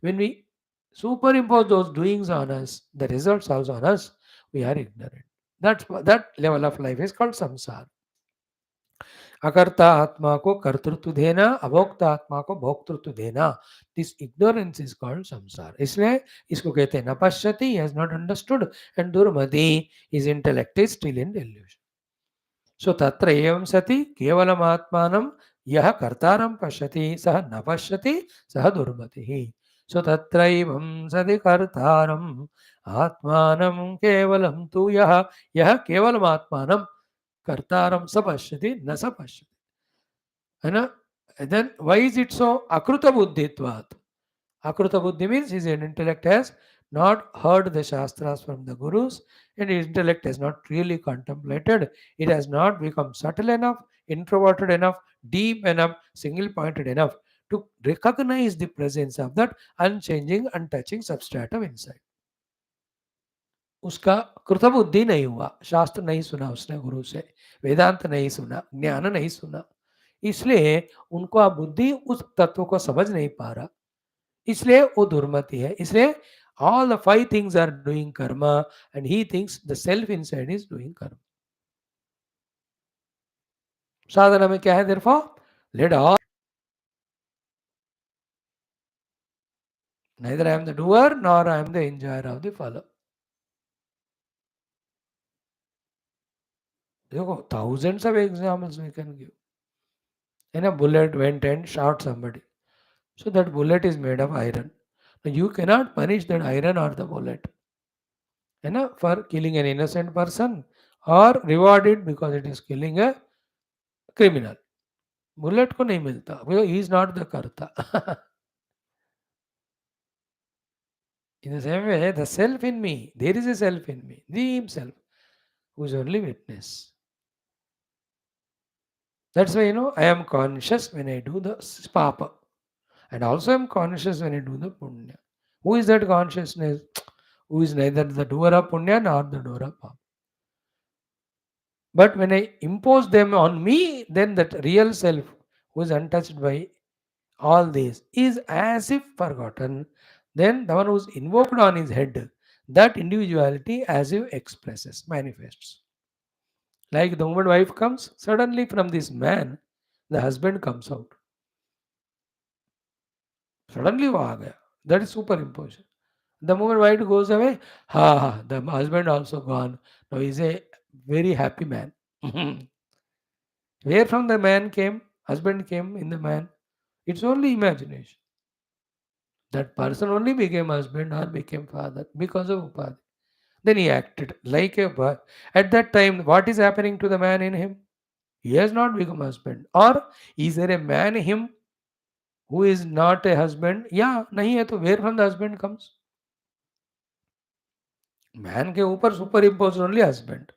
When we superimpose those doings on us, the results also on us, we are ignorant. That level of life is called samsara. अकर्ता आत्मा को कर्तृत्व देना, अभोक्ता आत्मा को भोक्तृत्व देना, this ignorance is called संसार. इसलिए इसको कहते हैं नपश्यति, he has not understood, and दुर्मति, his intellect is still in delusion. सो तत्र एवं सति केवलम आत्मानं यह कर्तारं पश्यति सः न पश्यति सः दुर्मतिः. सो तत्र एवं सति कर्तारं आत्मानं केवलं तु यः यः केवलम आत्मानं कर्तारं स पश्यति न स पश्यति. है ना? Then why is it so? Akruta buddhitvat. Akruta buddhi means his intellect has not heard the shastras from the gurus, and his intellect has not really contemplated. It has not become subtle enough, introverted enough, deep enough, single pointed enough to recognize the presence of that unchanging, untouching substratum inside. उसका कृतबुद्धि नहीं हुआ, शास्त्र नहीं सुना उसने गुरु से, वेदांत नहीं सुना, ज्ञान नहीं सुना, इसलिए उनको अब बुद्धि उस तत्व को समझ नहीं पा रहा, इसलिए वो दुर्मति है. इसलिए all the five things are doing karma and he thinks the self inside is doing karma. साधना में क्या है? therefore let all, neither I am the doer nor I am the enjoyer of the follow. देखो thousands of examples we can give. And a bullet went and shot somebody. So that bullet is made of iron. Now you cannot punish that iron or the bullet, for killing an innocent person or reward it because it is killing a criminal. Bullet को नहीं मिलता because he is not the karta. In the same way, the self in me, there is a self in me, the himself, who is only witness. That's why I am conscious when I do the papa, and also I am conscious when I do the punya. Who is that consciousness? Who is neither the doer of punya nor the doer of papa. But when I impose them on me, then that real self who is untouched by all this is as if forgotten. Then the one who's invoked on his head, that individuality as if expresses, manifests. Like the moment wife comes, suddenly from this man, the husband comes out. Suddenly वो आ गया. That is superimposition. The moment wife goes away, the husband also gone. Now he's a very happy man. Where from the man came, husband came in the man. It's only imagination. That person only became husband or became father because of Upadhi. Then he acted like a boy. At that time, what is happening to the man in him? He has not become husband. Or is there a man in him who is not a husband? Yeah, nahi hai to where from the husband comes? Man के ऊपर superimposed only husband.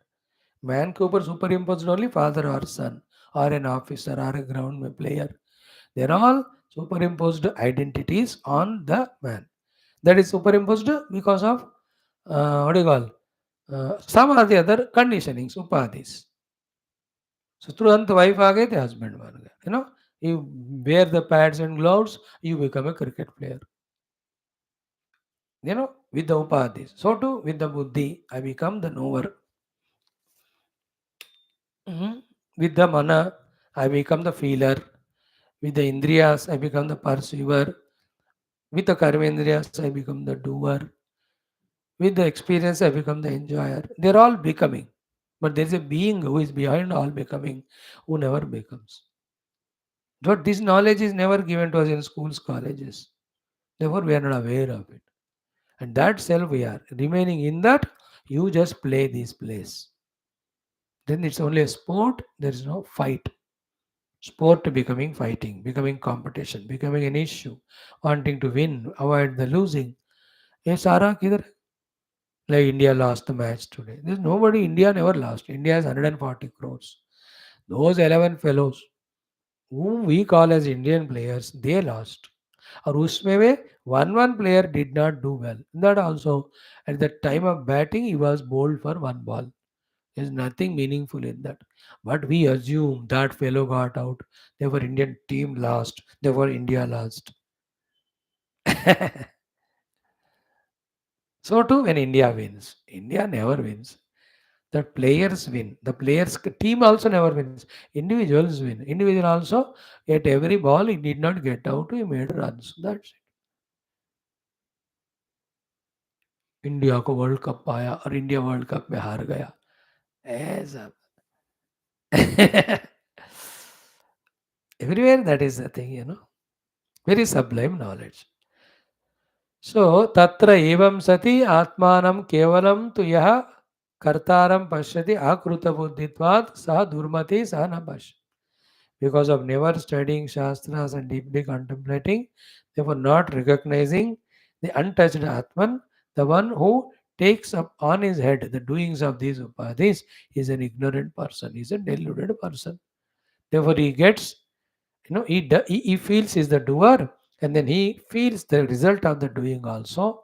Man के ऊपर superimposed only father or son or an officer or a ground player. They're all superimposed identities on the man. That is superimposed because of what do you call some or the other conditionings, upadhis. So तुरंत wife आ गए थे husband बन गए. You wear the pads and gloves, you become a cricket player. With the upadhis. So too with the buddhi, I become the knower. Mhm. With the mana, I become the feeler. With the indriyas, I become the pursuer. With the karmendriyas, I become the doer. With the experience, I become the enjoyer. They're all becoming. But there's a being who is behind all becoming, who never becomes. But this knowledge is never given to us in schools, colleges. Therefore, we are not aware of it. And that self we are. Remaining in that, you just play this place. Then it's only a sport, there is no fight. Sport becoming fighting, becoming competition, becoming an issue, wanting to win, avoid the losing. Hey, Sara, kidhar hai? Like India lost the match today. There's nobody, India never lost. India has 140 crores. Those 11 fellows whom we call as Indian players, they lost. और उसमें में one player did not do well. That also, at the time of batting, he was bowled for one ball. There's nothing meaningful in that. But we assume that fellow got out. Therefore, Indian team lost. Therefore, India lost. So too when India wins. India never wins. The players win. The players team also never wins. Individuals win. Individual also at every ball he did not get out. He made runs. That's it. India को world cup पाया और India world cup में हार गया ऐसा everywhere that is the thing, very sublime knowledge. So tatra evam sati atmanam kevalam tu yah kartaram pashyati akruta buddhitvat sah durmati sah na pashyati. Because of never studying Shastras and deeply contemplating, therefore not recognizing the untouched Atman, the one who takes up on his head the doings of these upadhis is an ignorant person, is a deluded person. Therefore, he gets, he feels he's the doer and then he feels the result of the doing also.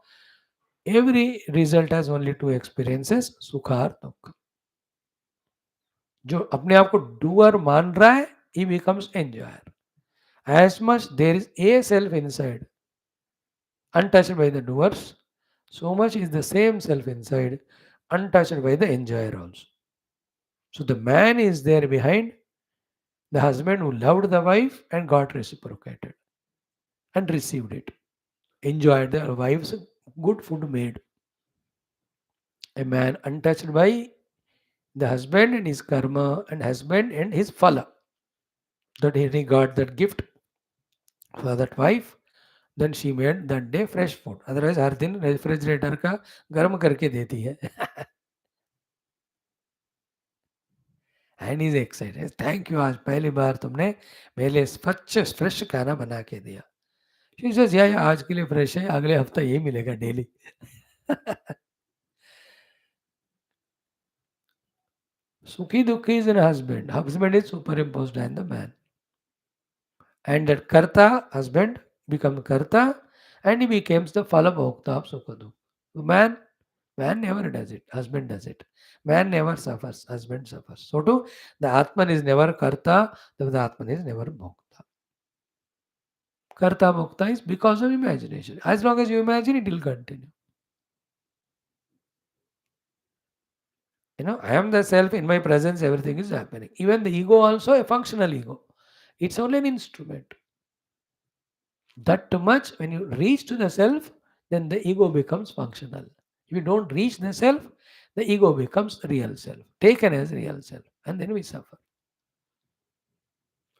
Every result has only two experiences, sukha और दुख. जो अपने आप को doer मान रहा है, he becomes enjoyer. As much there is a self inside, untouched by the doers, so much is the same self inside, untouched by the enjoyer also. So the man is there behind, the husband who loved the wife and got reciprocated and received it, enjoyed the wife's good food made. A man untouched by the husband and his karma and husband and his phala. That he got that gift for that wife. Then she made that day fresh food. Otherwise हर दिन refrigerator का गर्म करके देती है. And he's excited. Thank you. आज पहली बार तुमने मेरे लिए स्वच्छ फ्रेश खाना बना के दिया. She says, yeah, आज के लिए फ्रेश है. अगले हफ्ता यही मिलेगा डेली. सुखी दुखी is an husband. Husband is superimposed on the man. And that karta, husband, becomes karta and he becomes the phala bhokta of sukha dukha. The man Man never does it. Husband does it. Man never suffers. Husband suffers. So too, the Atman is never Karta, the Atman is never Bhokta. Karta Bhokta is because of imagination. As long as you imagine, it will continue. I am the self, in my presence, everything is happening. Even the ego also a functional ego. It's only an instrument. That too much, when you reach to the self, then the ego becomes functional. If you don't reach the self, the ego becomes real self, taken as real self, and then we suffer.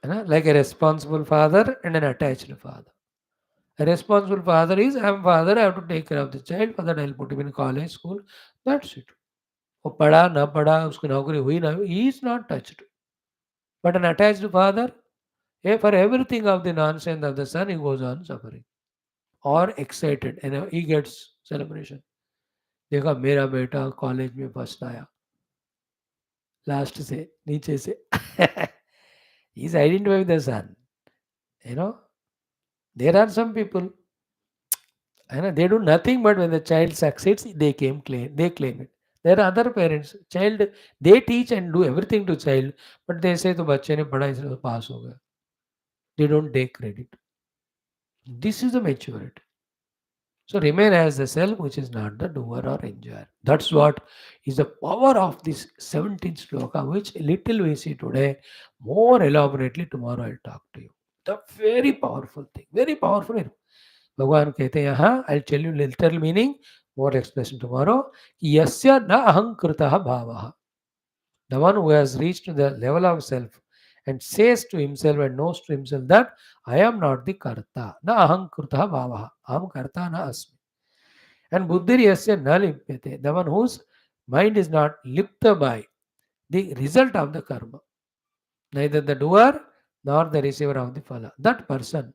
Like a responsible father and an attached father. A responsible father is, I am father, I have to take care of the child, for that I'll put him in college, school. That's it. वो पढ़ा ना पढ़ा उसकी नौकरी हुई ना हुई, he is not touched. But an attached father, for everything of the nonsense of the son, he goes on suffering or excited. He gets celebration. देखा मेरा बेटा कॉलेज में फर्स्ट आया लास्ट से नीचे से he's identified with the son. you know there are some people, they do nothing, but when the child succeeds they claim it. There are other parents, child, they teach and do everything to child, but they say तो बच्चे ने पढ़ा इसलिए तो पास हो गया. They don't take credit. This is the maturity. So remain as the self, which is not the doer or enjoyer. That's what is the power of this 17th shloka, which little we see today. More elaborately tomorrow I'll talk to you. The very powerful thing, very powerful. भगवान कहते हैं यहाँ, I'll tell you literal meaning, more explanation tomorrow. यस्य न अहंकृतः भावः. The one who has reached to the level of self and says to himself and knows to himself that I am not the karta. Na ahankritah bhavaha. Aham karta na asmi. And buddhir yasya na lipyate. The one whose mind is not lipta by the result of the karma. Neither the doer nor the receiver of the phala. That person.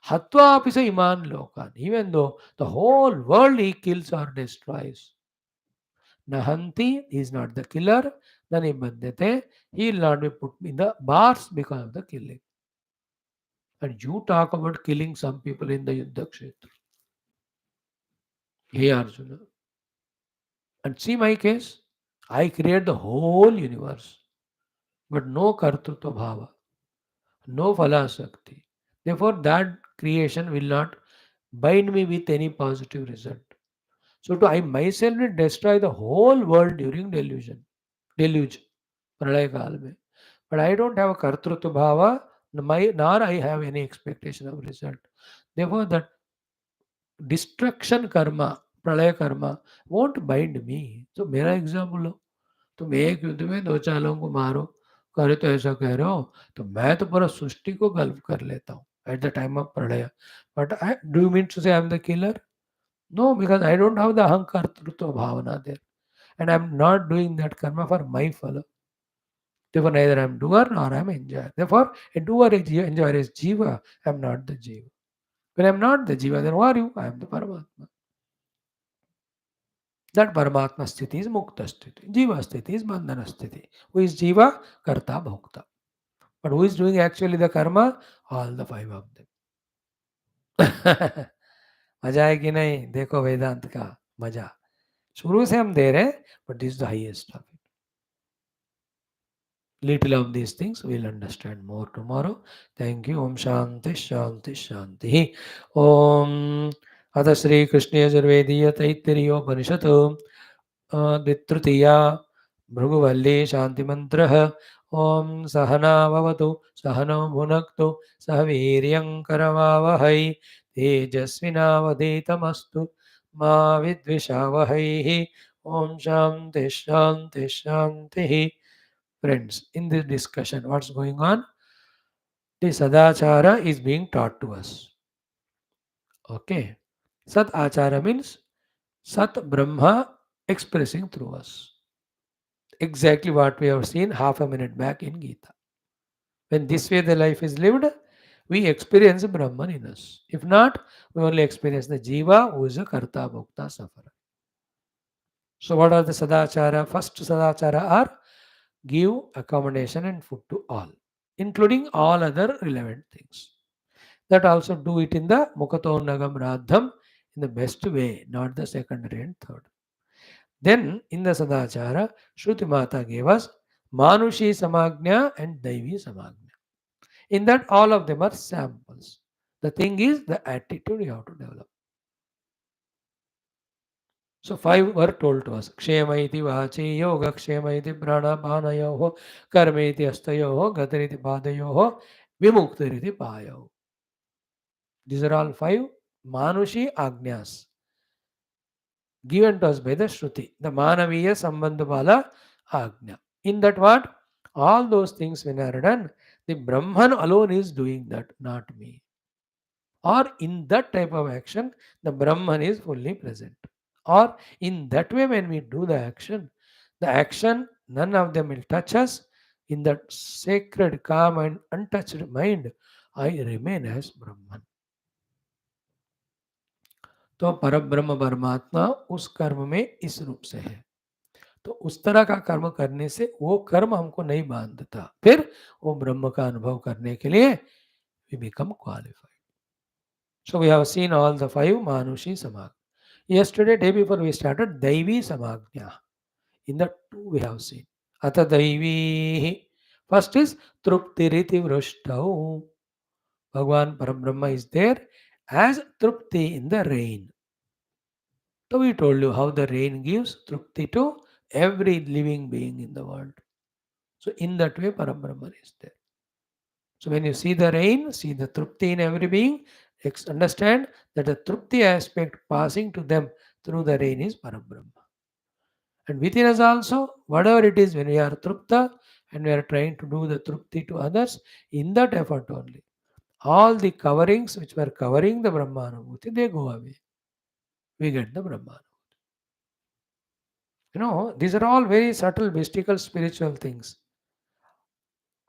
Hatva apisa iman lokan. Even though the whole world he kills or destroys. Nahanti is not the killer. Nanibandhate, he will not be put in the bars because of the killing. And you talk about killing some people in the Yuddha Kshetra. Hey Arjuna. And see my case. I create the whole universe. But no kartrutva bhava. No phala sakti. Therefore, that creation will not bind me with any positive result. So to I myself will destroy the whole world during deluge, pralaya kal mein. But I don't have a kartrutva bhava, nor I have any expectation of result. Therefore, that destruction karma, pralaya karma, won't bind me. So मेरा example लो, तुम एक युद्ध में दो चार लोगों को मारो, करे तो ऐसा कह रहे हो, तो मैं तो पूरा सृष्टि को गल्प कर लेता हूँ at the time of pralaya. But do you mean to say I am the killer? No, because I don't have the ahankartrutva bhavana there. And I am not doing that karma for my follow. Therefore, neither I am doer nor I am enjoyer. Therefore, a doer is enjoyer is jiva. I am not the jiva. When I am not the jiva, then who are you? I am the Paramatma. That Paramatma sthiti is mukta sthiti. Jiva sthiti is bandhana sthiti. Who is jiva? Karta bhokta. But who is doing actually the karma? All the five of them. मजा है कि नहीं? देखो वेदांत का मजा शुरू से हम दे रहे हैं, but this is the highest of it. Little of these things we'll understand more tomorrow. Thank you. Om Shanti Shanti Shanti. Om Atha Shri Krishna Yajurvediya Taittiriya Dittrutiya Bhrugu Valli Shanti Mantra. Om Sahana Vavatu Sahana Bhunaktu Sahaviryam Karavavahai Tejasvinavaditamastu Ma Vidvishavahai. Om Shanti Shanti Shanti. Friends, in this discussion, what's going on? The Sadachara is being taught to us. Okay. Sat Achara means Sat Brahma expressing through us. Exactly what we have seen half a minute back in Geetha. When this way the life is lived, we experience Brahman in us. If not, we only experience the Jiva who is a Karta Bhokta sufferer. So what are the Sadachara? First Sadachara are give accommodation and food to all, including all other relevant things. That also do it in the Mukatonagam Radham in the best way, not the secondary and third. Then in the Sadachara, Shruti Mata gave us Manushi Samagnya and Daivi Samagnya. In that, all of them are samples. The thing is the attitude you have to develop. So five were told to us. Kshema iti vachi yoga, kshema iti prana panayoho, karma iti astayoho, gatariti padayoho, vimuktiriti payo. These are all five Manushi Agnyas given to us by the Shruti, the Manaviya Sambandhabala Agnya. In that what? All those things when are done, the Brahman alone is doing that, not me. Or in that type of action, the Brahman is fully present. Or in that way, when we do the action, none of them will touch us. In that sacred, calm, and untouched mind, I remain as Brahman. तो परब्रह्म परमात्मा उस कर्म में इस रूप से है. तो उस तरह का कर्म करने से वो कर्म हमको नहीं बांधता, फिर वो ब्रह्म का अनुभव करने के लिए we become qualified. So we have seen all the five Manushi Samag. Yesterday, day before, we started Daivi Samagnya. In the two we have seen. Ata Daivi. First is Truptiriti Vrushtau. Bhagwan Parabrahma is there as Trupti in the rain. So we told you how the rain gives Trupti to every living being in the world. So in that way, Parabrahma is there. So when you see the rain, see the Trupti in every being, understand that the Trupti aspect passing to them through the rain is Parabrahma. And within us also, whatever it is, when we are Trupta and we are trying to do the Trupti to others, in that effort only, all the coverings which were covering the Brahmanubhuti, they go away. We get the Brahmanubhuti. These are all very subtle, mystical, spiritual things.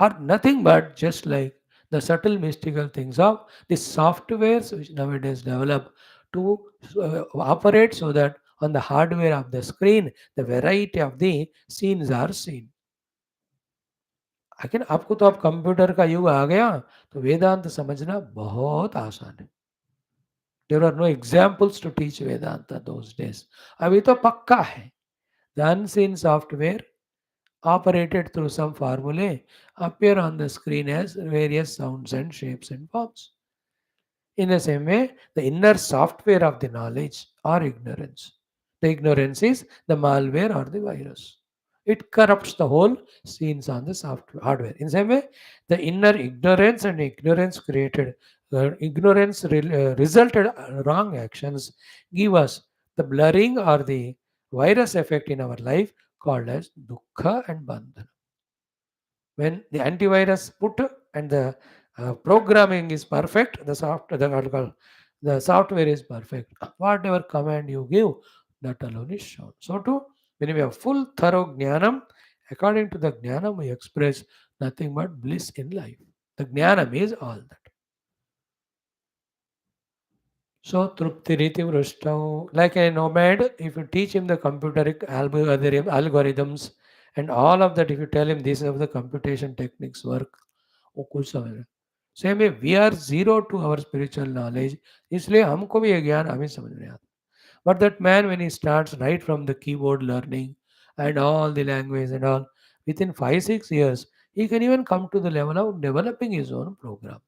Are nothing but just like the subtle mystical things of the softwares which nowadays develop to operate so that on the hardware of the screen the variety of the scenes are seen. लेकिन आपको तो अब computer का युग आ गया तो वेदांत समझना बहुत आसान है. There are no examples to teach Vedanta those days. अभी तो पक्का है. The unseen software operated through some formulae appear on the screen as various sounds and shapes and forms. In the same way, the inner software of the knowledge or ignorance. The ignorance is the malware or the virus. It corrupts the whole scenes on the software hardware. In the same way, the inner ignorance and ignorance created, resulted wrong actions give us the blurring or the virus effect in our life called as dukkha and bandhana. When the antivirus put and the programming is perfect, the software is perfect. Whatever command you give, that alone is shown. So too, when we have full thorough jnanam, according to the jnanam, we express nothing but bliss in life. The jnanam is all that. So Truptiriti Vrushtau, like a nomad, if you teach him the computeric algorithms and all of that, if you tell him this is how the computation techniques work, वो कुछ समझ रहे. Same way, we are zero to our spiritual knowledge, इसलिए हमको भी ये ज्ञान हमें समझ में आता. But that man, when he starts right from the keyboard learning and all the language and all, within 5-6 years, he can even come to the level of developing his own program.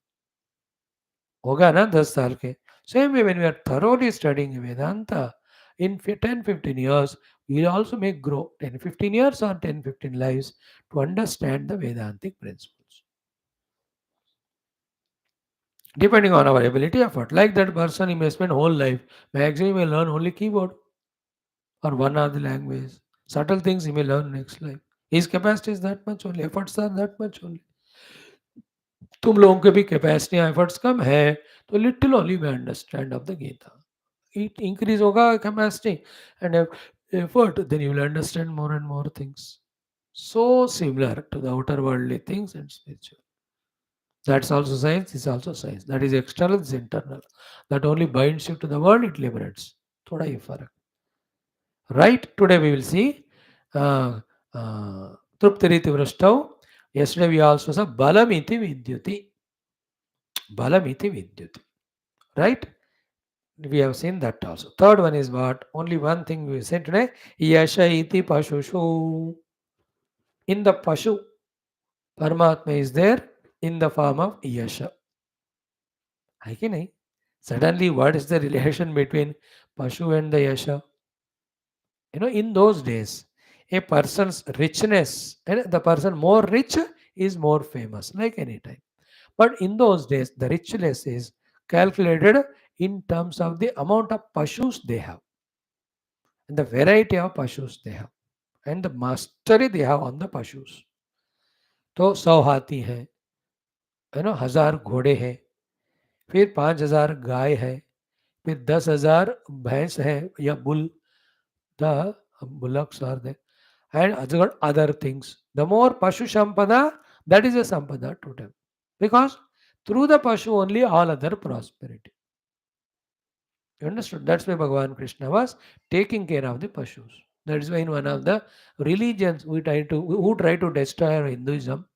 होगा ना 10 साल के. Same way, when we are thoroughly studying Vedanta, in 10-15 years, we will also make grow 10-15 years or 10-15 lives to understand the Vedantic principles. Depending on our ability, effort. Like that person, he may spend whole life. Maximum, he may learn only keyboard or one other language. Subtle things he may learn next life. His capacity is that much only. Efforts are that much only. तुम लोगों के भी capacity efforts कम है तो little only we understand of the Gita. It increase होगा capacity and effort, then you will understand more and more things. So similar to the outer worldly things and spiritual. That's also science, this is also science. That is external, this is internal. That only binds you to the world, it liberates. थोड़ा ही फर्क. Right? Today we will see Truptiriti Vrushtau. Yesterday we also saw Balamiti Vidyuti. Balamiti Vidyuti. Right? We have seen that also. Third one is what? Only one thing we say today. Yasha iti pashushu. In the pashu, Paramatma is there in the form of yasha. है कि नहीं? Suddenly, what is the relation between pashu and the yasha? In those days, a person's richness, and the person more rich is more famous, like any time. But in those days, the richness is calculated in terms of the amount of pashus they have and the variety of pashus they have and the mastery they have on the pashus. तो 100 हाथी हैं, 1000 घोड़े हैं, फिर 5000 गाय है, फिर 10,000 भैंस है या bull, the bullocks are there, and other things. The more pashu sampada, that is a sampada to them, because through the pashu only all other prosperity. You understood? That's why Bhagavan Krishna was taking care of the pashus. That is why in one of the religions who try to destroy our Hinduism,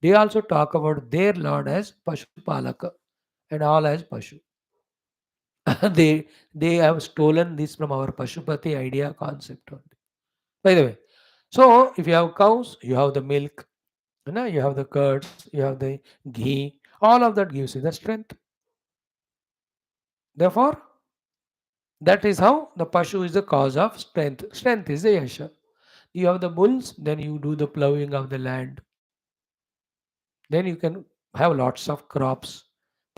they also talk about their Lord as Pashupalaka and all as Pashu. they have stolen this from our Pashupati idea concept only. By the way, so if you have cows, you have the milk, you have the curds, you have the ghee, all of that gives you the strength. Therefore, that is how the Pashu is the cause of strength. Strength is the Yasha. You have the bulls, then you do the plowing of the land. Then you can have lots of crops.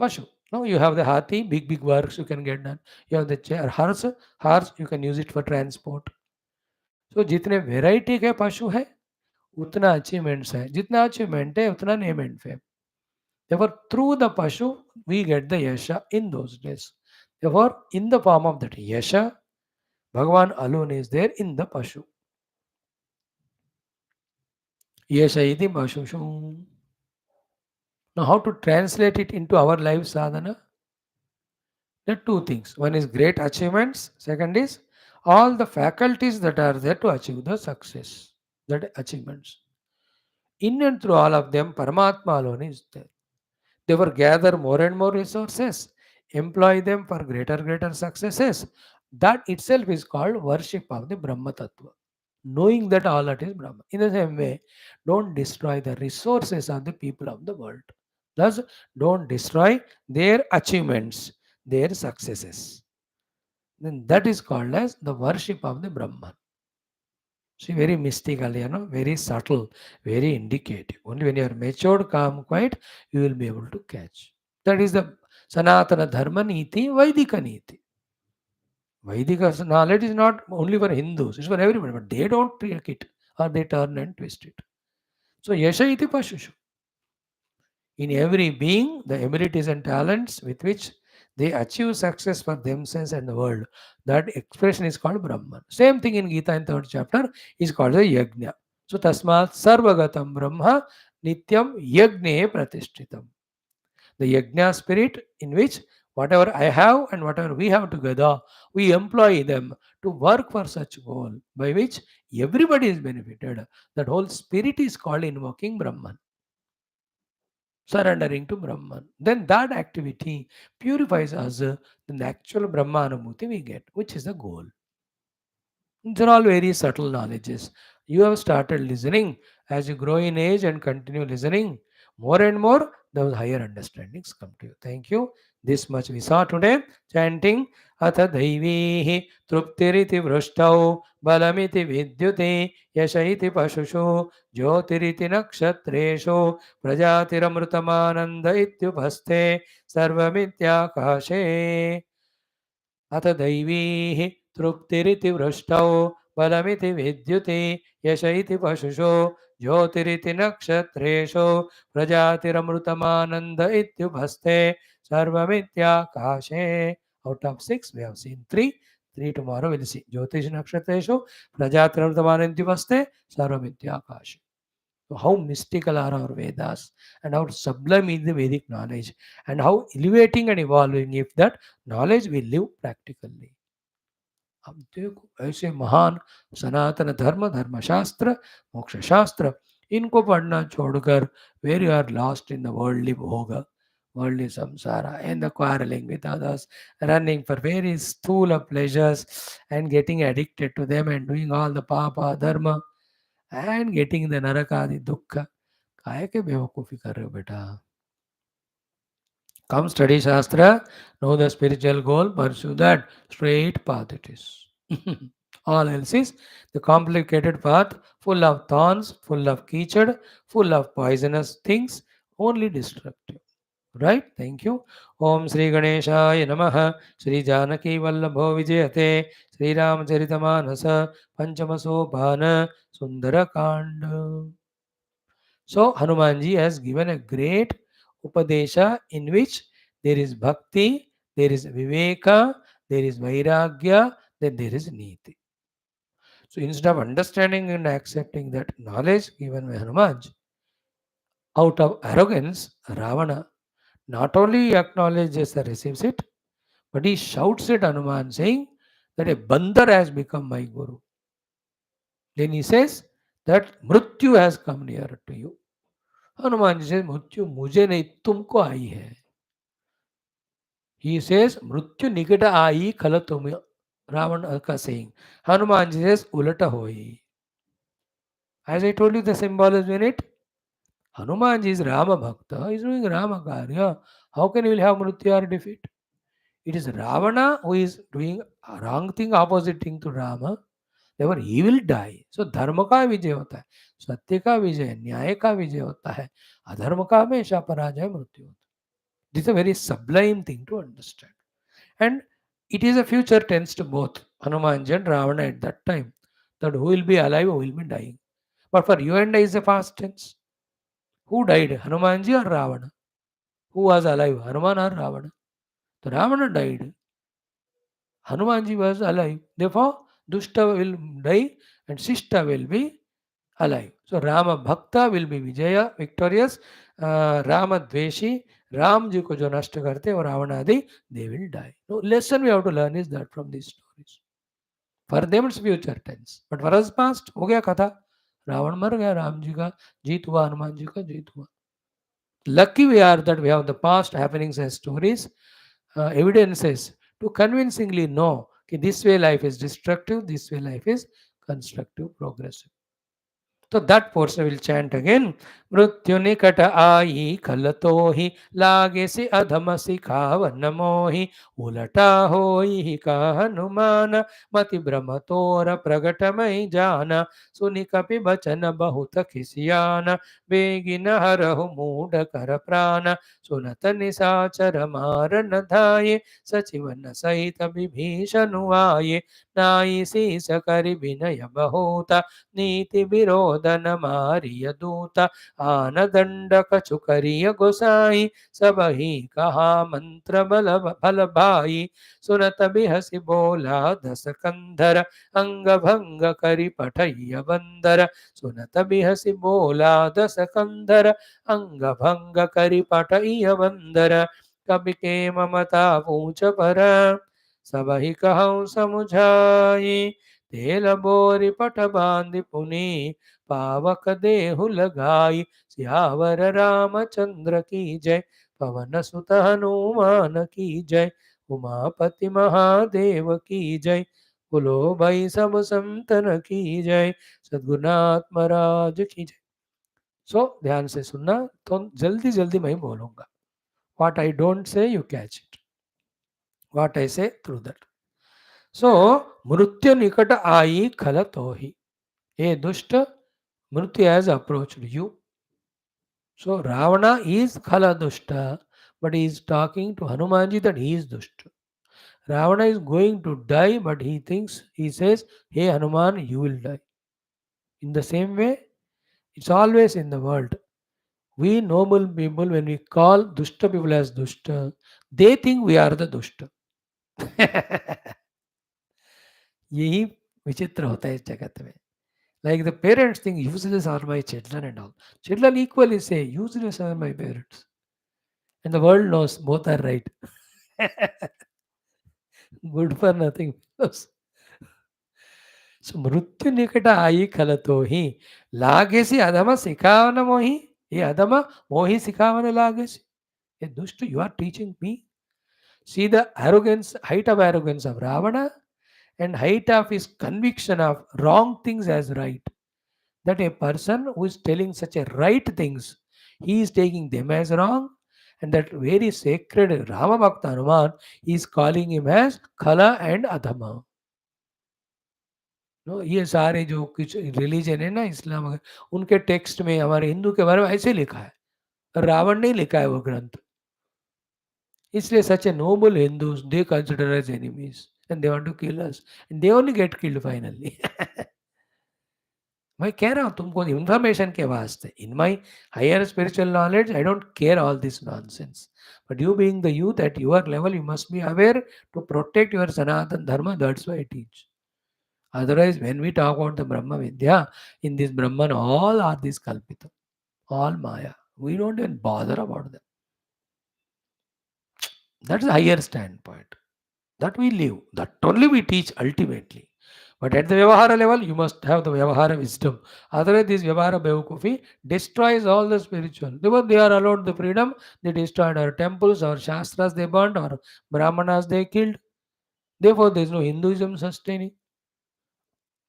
Pashu. Now you have the Hathi, big works you can get done. You have the chair, horse you can use it for transport. So जितने variety के पशु है उतना achievements है, जितना achievement है उतना name and fame. Therefore, through the pashu, we get the yasha in those days. Therefore, in the form of that yasha, Bhagavan alone is there in the pashu. Yasha iti pashushu. Now, how to translate it into our life sadhana? There are two things. One is great achievements. Second is all the faculties that are there to achieve the success, that achievements. In and through all of them, Paramatma alone is there. Therefore, gather more and more resources, employ them for greater successes. That itself is called worship of the Brahma Tattva. Knowing that all that is Brahma. In the same way, don't destroy the resources of the people of the world. Thus, don't destroy their achievements, their successes. Then that is called as the worship of the Brahman. See, very mystical, very subtle, very indicative. Only when you are matured, calm, quiet, you will be able to catch. That is the Sanatana Dharma Niti, Vaidika Niti. Vaidika knowledge is not only for Hindus, it's for everybody, but they don't take it or they turn and twist it. So, Yasha iti Pashushu. In every being, the abilities and talents with which they achieve success for themselves and the world, that expression is called Brahman. Same thing in Gita in third chapter is called the Yajna. So Tasmat Sarvagatam Brahma Nityam Yajne Pratishtitam. The Yajna spirit in which whatever I have and whatever we have together, we employ them to work for such goal by which everybody is benefited. That whole spirit is called invoking Brahman, surrendering to Brahman. Then that activity purifies us, then the actual Brahma Anubhuti we get, which is the goal. These are all very subtle knowledges. You have started listening. As you grow in age and continue listening, more and more, those higher understandings come to you. Thank you. This much we saw today. Chanting Atha Daivihi Truptiriti Vrushtau Balamiti Vidyute Yashaiti Pashushu Jyotiriti Nakshatreshu Prajatiramrutamananda Ityupaste Sarvamityakashe अथ दैवीः तृप्तिरिति वृष्टौ बलमिति विद्युते यश इति पशुषो ज्योतिरिति नक्षत्रेषु प्रजातिरमृतमानन्द इत्युपस्थे सर्वमित्याकाशे. Out of 6 we have seen 3 tomorrow we'll see. Jyotish nakshatreshu prajatiramrutamanand ityupaste sarvamityakashe. So how mystical are our Vedas and how sublime is the Vedic knowledge and how elevating and evolving if that knowledge we live practically. अब देखो ऐसे महान सनातन धर्म धर्मशास्त्र मोक्ष शास्त्र इनको पढ़ना छोड़कर where you are lost in the worldly भोग worldly samsara, and the quarreling with others, running for various स्थूल pleasures and getting addicted to them and doing all the papa, dharma and getting the narakadi dukkha. काहे के बेवकूफ़ी कर रहे हो बेटा? Come study Shastra, know the spiritual goal, pursue that straight path it is. All else is the complicated path, full of thorns, full of keychad, full of poisonous things, only destructive. Right? Thank you. Om Sri Ganeshaya Namaha, Sri Janaki Vallabho Vijayate, Sri Ramacharitamanasa, Panchamasopana, Sundara Kanda. So Hanumanji has given a great Upadesha in which there is bhakti, there is viveka, there is vairagya, then there is niti. So instead of understanding and accepting that knowledge given by Hanumanji, out of arrogance, Ravana not only acknowledges and receives it, but he shouts at Hanuman saying that a bandar has become my guru. Then he says that Mrityu has come near to you. Hanuman ji से मृत्यु मुझे नहीं तुमको आई है. He says मृत्यु निकट आई खल तुम रावण का saying. Hanuman ji says उलट होई. As I told you the symbolism in it. Hanuman ji is Rama Bhakta. He is doing Rama Karya. How can he will have mrityu or defeat? It is Ravana who is doing a wrong thing, opposite thing to Rama. Therefore he will die. So धर्म का विजय होता है, सत्य का विजय, न्याय का विजय होता है, अधर्म का हमेशा पराजय मृत्यु होता है. This is a very sublime thing to understand. And it is a future tense to both Hanumanji and Ravana at that time. That who will be alive, who will be dying. But for you and I is a past tense. Who died, Hanumanji or Ravana? Who was alive, Hanuman or Ravana? So Ravana died. Hanumanji was alive. Therefore, Dushta will die and Shishta will be alive. So Rama Bhakta will be Vijaya, victorious. Rama Dveshi, Ram ji ko jo nashta karte और रावण आदि, they will die. No lesson we have to learn is that from these stories. For them it's future tense, but for us past हो गया कथा. रावण मर गया, राम जी का जीत हुआ, हनुमान जी का जीत हुआ. Lucky we are that we have the past happenings as stories, evidences to convincingly know that this way life is destructive, this way life is constructive, progressive. So that portion will chant again. मृत्यु निकट आई खल तो ही लागे से अधम सिखावन मोहि उलटा होई ही का हनुमान मति भ्रम तोर प्रगट मई जाना सुनि कपि बचन बहुत खिसियान बेगिन हरहु मूढ़ कर प्राण सुनत निसाचर मारन धाये सचिवन सहित विभीषण आये नाई शीस करि विनय बहुत नीति विरोधन मारिय दूत आन दंड कछु करिय गोसाई सब ही कहा मंत्र बल फल भाई सुनत बिहसि बोला दस कंधर अंग भंग करि पठैय बंदर सुनत बिहसि बोला दस कंधर अंग भंग करि पठैय बंदर कवि के ममता पूछ पर सब ही कहूँ समुझाई तेल बोरि पट बांधि पुनि पावक देहु लगाई सियावर रामचंद्र की जय पवन सुत हनुमान की जय उमापति महादेव की जय बोलो भाई सब संतन की जय सद्गुरुनाथ महाराज की जय. सो ध्यान से सुनना, तो जल्दी जल्दी मैं बोलूंगा. What I don't say you catch it, what I से थ्रू दैट. सो मृत्यु निकट आई खल तो ही. Hey Dushta, Mrityu has approached you. So Ravana is Khala Dushta, but he is talking to Hanumanji that he is Dushta. Ravana is going to die, but he thinks, he says, hey Hanuman, you will die. In the same way, it's always in the world. We noble people, when we call Dushta people as Dushta, they think we are the Dushta. यही विचित्र होता है इस जगत में. Like the parents think useless are my children and all. Children equally say useless are my parents. And the world knows both are right. Good for nothing. So मृत्यु निकट आई खल तो ही लागे से अधम सिखावन मोही. ये अधम मोही सिखावन लागे से. Hey, Dushtu, you are teaching me. See the arrogance, height of arrogance of Ravana and height of his conviction of wrong things as right. That a person who is telling such a right things, he is taking them as wrong, and that very sacred Rama Bhakta Hanuman is calling him as Khala and Adhama. No ये सारे जो कुछ religion है ना इस्लाम वगैरह, उनके text में हमारे हिंदू के बारे में ऐसे लिखा है, रावण नहीं लिखा है वो ग्रंथ. इसलिए such a noble Hindus they consider as enemies and they want to kill us and they only get killed finally. मैं कह रहा हूँ तुमको इन्फॉर्मेशन के वास्ते. In my higher spiritual knowledge I don't care all this nonsense, but you being the youth at your level you must be aware to protect your Sanatan Dharma. That's why I teach. Otherwise, when we talk about the Brahma Vidya, in this Brahman, all are this Kalpita, all Maya. We don't even bother about them. That's the higher standpoint. That we live. That only we teach ultimately. But at the Vyavahara level, you must have the Vyavahara wisdom. Otherwise, this Vyavahara Bevukufi destroys all the spiritual. They are allowed the freedom. They destroyed our temples, our Shastras they burnt, our Brahmanas they killed. Therefore, there is no Hinduism sustaining.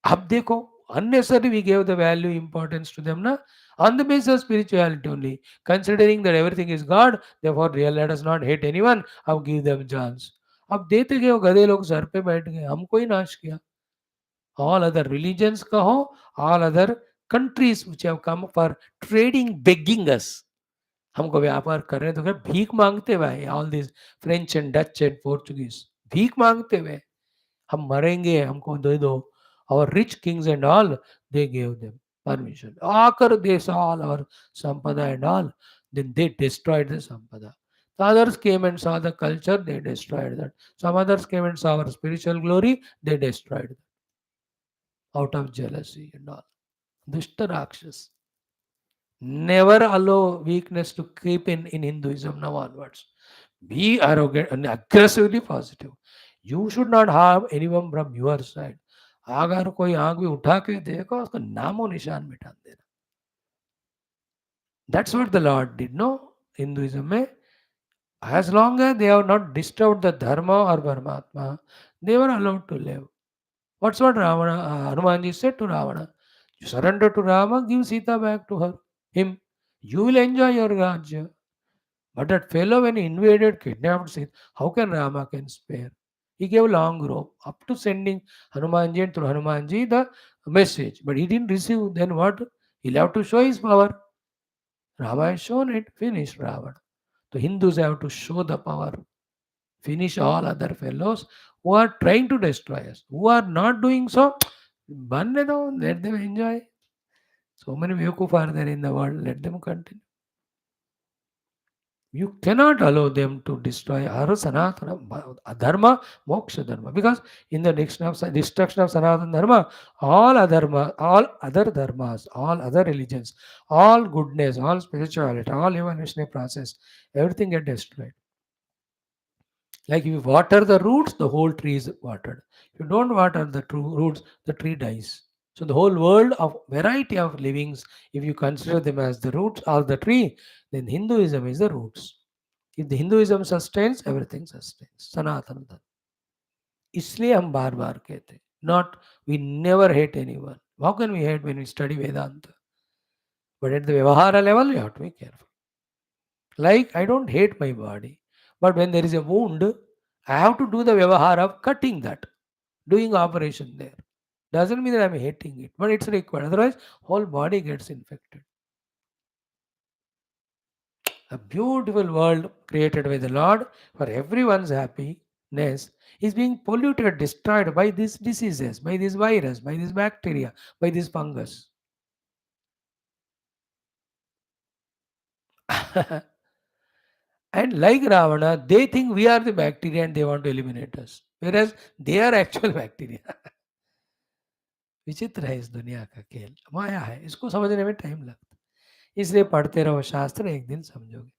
अब देखो, unnecessarily we gave the value importance to them na, on the basis of spirituality only, considering that everything is God, therefore real let us not hate anyone, अब give them chance. अब देते गए वो गधे लोग sir पे बैठ गए, हमको ही नाश किया. All other religions कहो, all other countries which have come for trading begging us, हमको व्यापार कर रहे हैं तो क्या भीख मांगते हुए, all these French and Dutch and Portuguese भीख मांगते हुए, हम मरेंगे हमको दे दो. Our rich kings and all, they gave them permission. Akar they saw all our sampada and all, then they destroyed the sampada. The others came and saw the culture, they destroyed that. Some others came and saw our spiritual glory, they destroyed that out of jealousy and all. Dushta Rakshas. Never allow weakness to creep in Hinduism now onwards. Be arrogant and aggressively positive. You should not harm anyone from your side. अगर कोई आंख भी उठा के देखो उसको नामो निशान मिटा देना. That's what the Lord did, no? Hinduism में, as long as they have not disturbed the dharma or Paramatma, they were allowed to live. What's what Hanumanji said to Ravana? You surrender to Rama, give Sita back to him. You will enjoy your Rajya. But that fellow, when he invaded, kidnapped Sita, how can Rama can spare? He gave long rope up to sending Hanumanji and through Hanumanji the message. But he didn't receive. Then what? He'll have to show his power. Rama has shown it. Finished Ravana. The Hindus have to show the power. Finish all other fellows who are trying to destroy us. Who are not doing so, burn it down. Let them enjoy. So many Vyakuf are there in the world. Let them continue. You cannot allow them to destroy our Sanatana Dharma, Moksha Dharma. Because in the destruction of Sanatana Dharma, all other dharmas, all other religions, all goodness, all spirituality, all evolutionary process, everything get destroyed. Like if you water the roots, the whole tree is watered. If you don't water the roots, the tree dies. So the whole world of variety of livings, if you consider them as the roots or the tree, then Hinduism is the roots. If the Hinduism sustains, everything sustains. Sanatana Dharma. इसलिए हम बार बार कहते हैं, not we never hate anyone. How can we hate when we study Vedanta? But at the Vyavahara level, you have to be careful. Like I don't hate my body, but when there is a wound, I have to do the Vyavahara of cutting that, doing operation there. Doesn't mean that I'm hating it, but it's required. Otherwise, whole body gets infected. A beautiful world created by the Lord for everyone's happiness is being polluted, destroyed by these diseases, by this virus, by this bacteria, by this fungus. And like Ravana, they think we are the bacteria and they want to eliminate us. Whereas they are actual bacteria. विचित्र है इस दुनिया का खेल, माया है, इसको समझने में टाइम लगता है. इसलिए पढ़ते रहो शास्त्र, एक दिन समझोगे.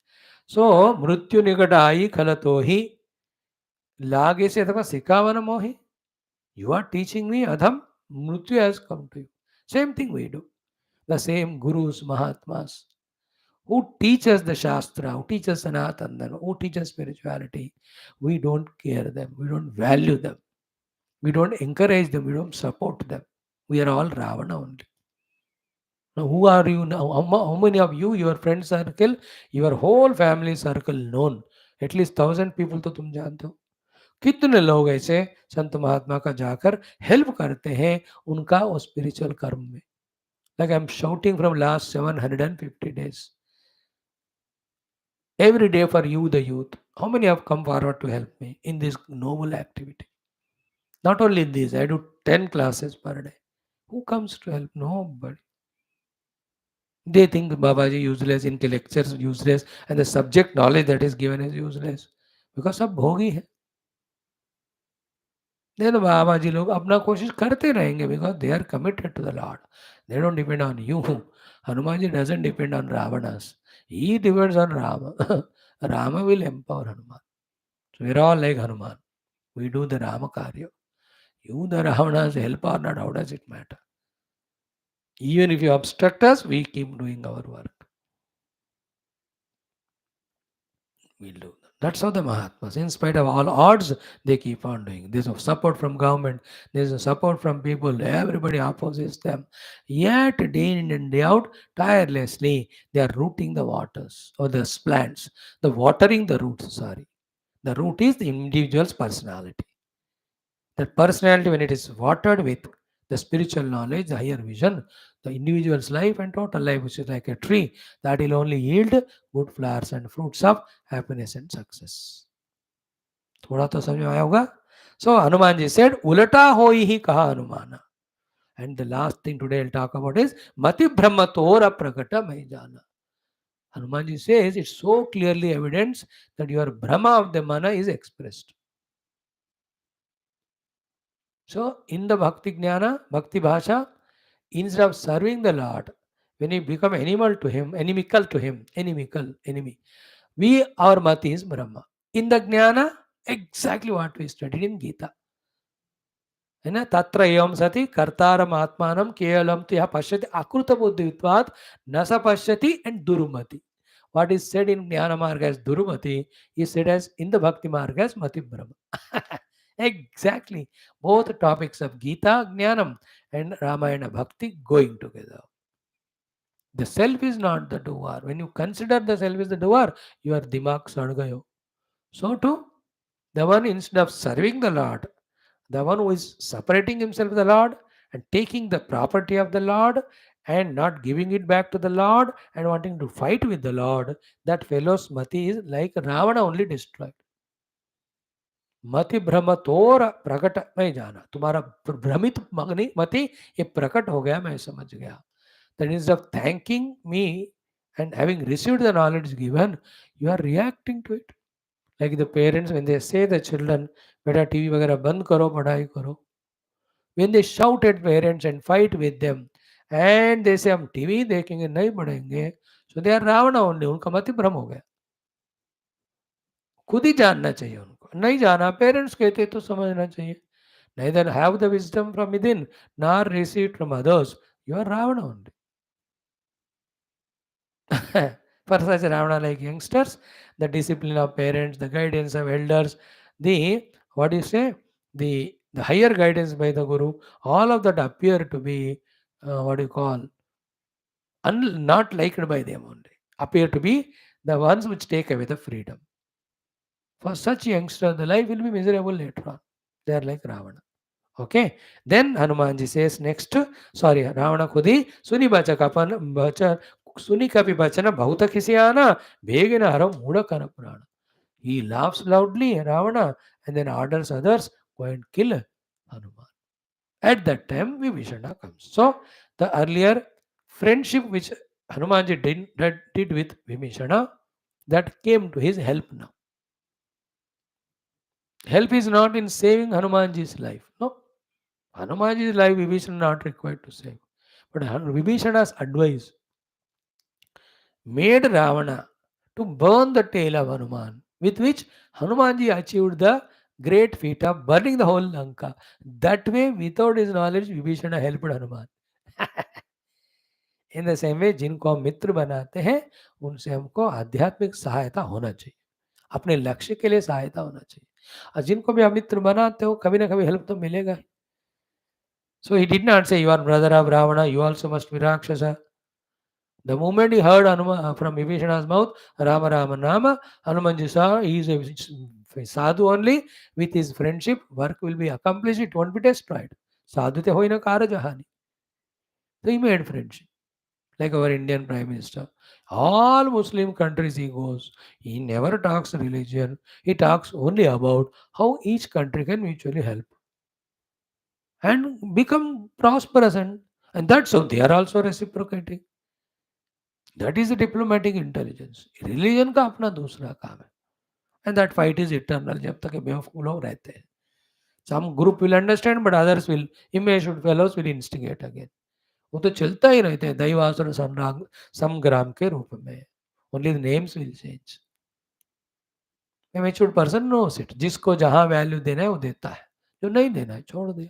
सो मृत्यु निकट आई खलतो ही लागे से अथवा सिकावन मोहि. You are teaching me Adham, Mrityu has come to you. Same thing we do. The same gurus, Mahatmas who teaches the Shastra, who teaches Sanatana, who teaches spirituality. We don't care them, we don't value them, we don't encourage them, we don't support them. We are all Ravana only. Now, who are you now? How many of you, your friend circle, your whole family circle known? At least 1,000 people तो तुम जानते हो. कितने लोग ऐसे संत महात्मा का जाकर help करते हैं उनका वो स्पिरिचुअल कर्म में. Like I'm shouting from last 750 days. Every day for you, the youth. How many have come forward to help me in this noble activity? Not only in this, I do 10 classes per day. Who comes to help? Nobody. They think Babaji useless, intellectuals useless, and the subject knowledge that is given is useless. Because सब भोगी है. Then Babaji लोग अपना कोशिश करते रहेंगे because they are committed to the Lord. They don't depend on you. Hanumanji doesn't depend on Ravanas. He depends on Rama. Rama will empower Hanuman. So we're all like Hanuman. We do the Rama Karya. You, the Ravanas, help or not, how does it matter? Even if you obstruct us, we keep doing our work. We'll do that. That's how the Mahatmas, in spite of all odds, they keep on doing. There's no support from government, there's no support from people, everybody opposes them. Yet, day in and day out, tirelessly, they are rooting the waters or the plants, the watering the roots, sorry. The root is the individual's personality. That personality, when it is watered with the spiritual knowledge, the higher vision, the individual's life and total life, which is like a tree, that will only yield good flowers and fruits of happiness and success. थोड़ा तो समझ में आया होगा. So Hanuman ji said, "Ulata hoi hi kaha Hanumana." And the last thing today I'll talk about is Mati Brahmatora Prakata Mahijana. Hanuman ji says it's so clearly evidence that your Brahma of the mana is expressed. So, in the Bhakti Jnana, Bhakti Bhasha, instead of serving the Lord, when we become animal to Him, enemy, our Mati is Brahma. In the Jnana, exactly what we studied in Geeta. है ना तत्र एवं सति कर्तारम आत्मानम केवलम तो यह पश्यति अकृत बुद्धित्वात् न स पश्यति and durumati. What is said in Jnana Marga as durumati is said as in the Bhakti Marga as mati brahma. Exactly. Both topics of Gita, Jnanam and Ramayana Bhakti going together. The self is not the doer. When you consider the self is the doer, your dimag sadgayo. So too, the one instead of serving the Lord, the one who is separating himself from the Lord and taking the property of the Lord and not giving it back to the Lord and wanting to fight with the Lord, that fellow's mati is like Ravana only destroyed. मति भ्रम तोर प्रकट मैं जाना तुम्हारा भ्रमित मग्नि मति ये प्रकट हो गया मैं समझ गया. That instead of thanking me and having received the knowledge given, you are reacting to it. Like the parents when they say the children, बेटा टीवी वगैरह बंद करो पढ़ाई करो. When they shout at parents and fight with them and they say हम TV देखेंगे नहीं पढ़ेंगे, so they are Ravana only. उनका मति भ्रम हो गया. खुद ही जानना चाहिए उनको. नहीं जाना पेरेंट्स कहते तो समझना चाहिए. Neither have the wisdom from within nor receive it from others. You are Ravana only. For such Ravana like youngsters, the discipline of parents, the guidance of elders, the what do you say? The higher guidance by the Guru, all of that appear to be what do you call not liked by them only. Appear to be the ones which take away the freedom. For such youngsters, the life will be miserable later on. They are like Ravana. Okay. Then Hanumanji says next, sorry, Ravana Khudi, Suni Bachakapan Bacha Suni Kapi Bachana Bhauta Kisiyana, Begina Haram Mudakana Purana. He laughs loudly, Ravana, and then orders others, go and kill Hanuman. At that time, Vibhishana comes. So, the earlier friendship which Hanumanji did with Vibhishana, that came to his help now. Help is not in saving Hanumanji's life. No. Hanumanji's life, Vibhishana not required to save. But Vibhishana's advice made Ravana to burn the tail of Hanuman, with which Hanumanji achieved the great feat of burning the whole Lanka. That way, without his knowledge, Vibhishana helped Hanuman. In the same way जिनको हम मित्र बनाते हैं उनसे हमको आध्यात्मिक सहायता होना चाहिए, अपने लक्ष्य के लिए सहायता होना चाहिए। और जिनको भी आप मित्र बनाते हो कभी ना कभी हेल्प तो मिलेगा ही। So he did not say you are brother of Ravana, you also must be Rakshasa. The moment he heard from Vibhishana's mouth, Rama Rama Nama, Hanumanji saw he is a sadhu only. With his friendship, work will be accomplished, it won't be destroyed. Sadhu te hoi na karajahani. So he made friendship. Like our Indian Prime Minister. All Muslim countries he goes, he never talks religion. He talks only about how each country can mutually help and become prosperous. And that's how they are also reciprocating. That is the diplomatic intelligence. Religion का अपना दूसरा काम है. And that fight is eternal जब तक ये बेवकूफ लोग रहते हैं. Some group will understand, but others will, immature fellows will instigate again. वो तो चलता ही रहते हैं दैवासुर संग्राम के रूप में. Only the names will change. A matured person knows it. जिसको जहाँ वैल्यू देना है वो देता है, जो नहीं देना है छोड़ दिया.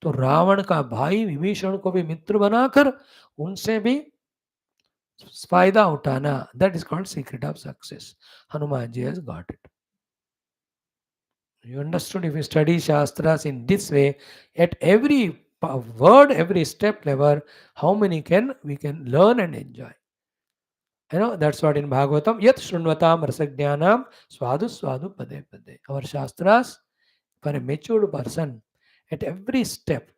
तो रावण का भाई विभीषण को भी मित्र बनाकर उनसे भी फायदा उठाना, that is called secret of success. Hanuman ji has got it. You understood? If you study Shastras in this way, at every word, every step clever, how many we can learn and enjoy. You know, that's what in Bhagavatam, Yat Shrunvatam Rasajnanam Swadu Swadu Pade Pade. Our Shastras, for a matured person, at every step,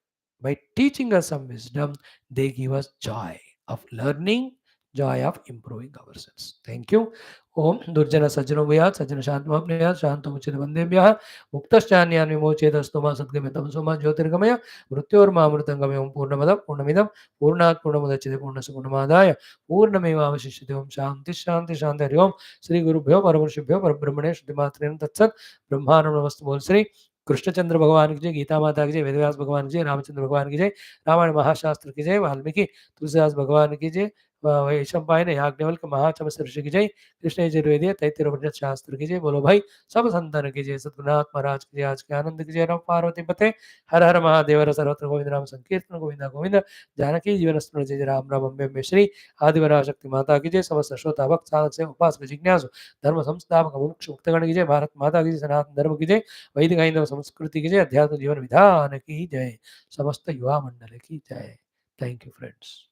by teaching us some wisdom, they give us joy of learning, joy of improving ourselves. Thank you. ओम दुर्जन सज्जनो भयात् सज्जन शांतमप्नुयात् शांतमुच्यते वन्देभ्यः मुक्तश्चान्यान् विमोचयेदस्तु मा सद्गमयं सोमा ज्योतिर्गमय मृत्योर्मामृतंगमय ओम पूर्णमदः पूर्णमिदं पूर्णात् पूर्णमुदच्यते पूर्णस्य पूर्णमादाय पूर्णमेवावशिष्यते ओम शांति शांति शांति हरि ओम श्री गुरुभ्यो परमर्षिभ्यो परब्रह्मणे श्रीमात्रेण तत्सत् ब्रह्मांड नमस्तु बोल श्री कृष्णचंद्र भगवान की जय, गीता माता की जय, वेदव्यास भगवान की जय, रामचंद्र भगवान की जय, रामायण महाशास्त्र की जय, वाल्मीकि तुलसीदास भगवान की जय, वैशंपायन याज्ञवल्क महाचमस ऋषि की जय, कृष्ण यजुर्वेदीय तैत्तिरीय उपनिषद शास्त्र की जय. बोलो भाई सब संतान की जय, सद्गुरुनाथ महाराज की जय, आज के आनंद की जय. राम पार्वती पते हर हर महादेव हर सर्वत्र गोविंद नाम संकीर्तन गोविंद गोविंद. जानकी जीवन स्मरण जय राम राम अम्बे श्री आदिवरा शक्ति माता की जय. समस्त श्रोता भक्त साधक से उपासक जिज्ञासु धर्म संस्थापक मुक्ष मुक्तगण की जय. भारत माता की जय. सनातन धर्म की जय. वैदिक हिंदू संस्कृति की जय. अध्यात्म जीवन विधान की जय. समस्त युवा मंडल की जय. Thank you friends.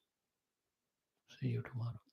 See you tomorrow.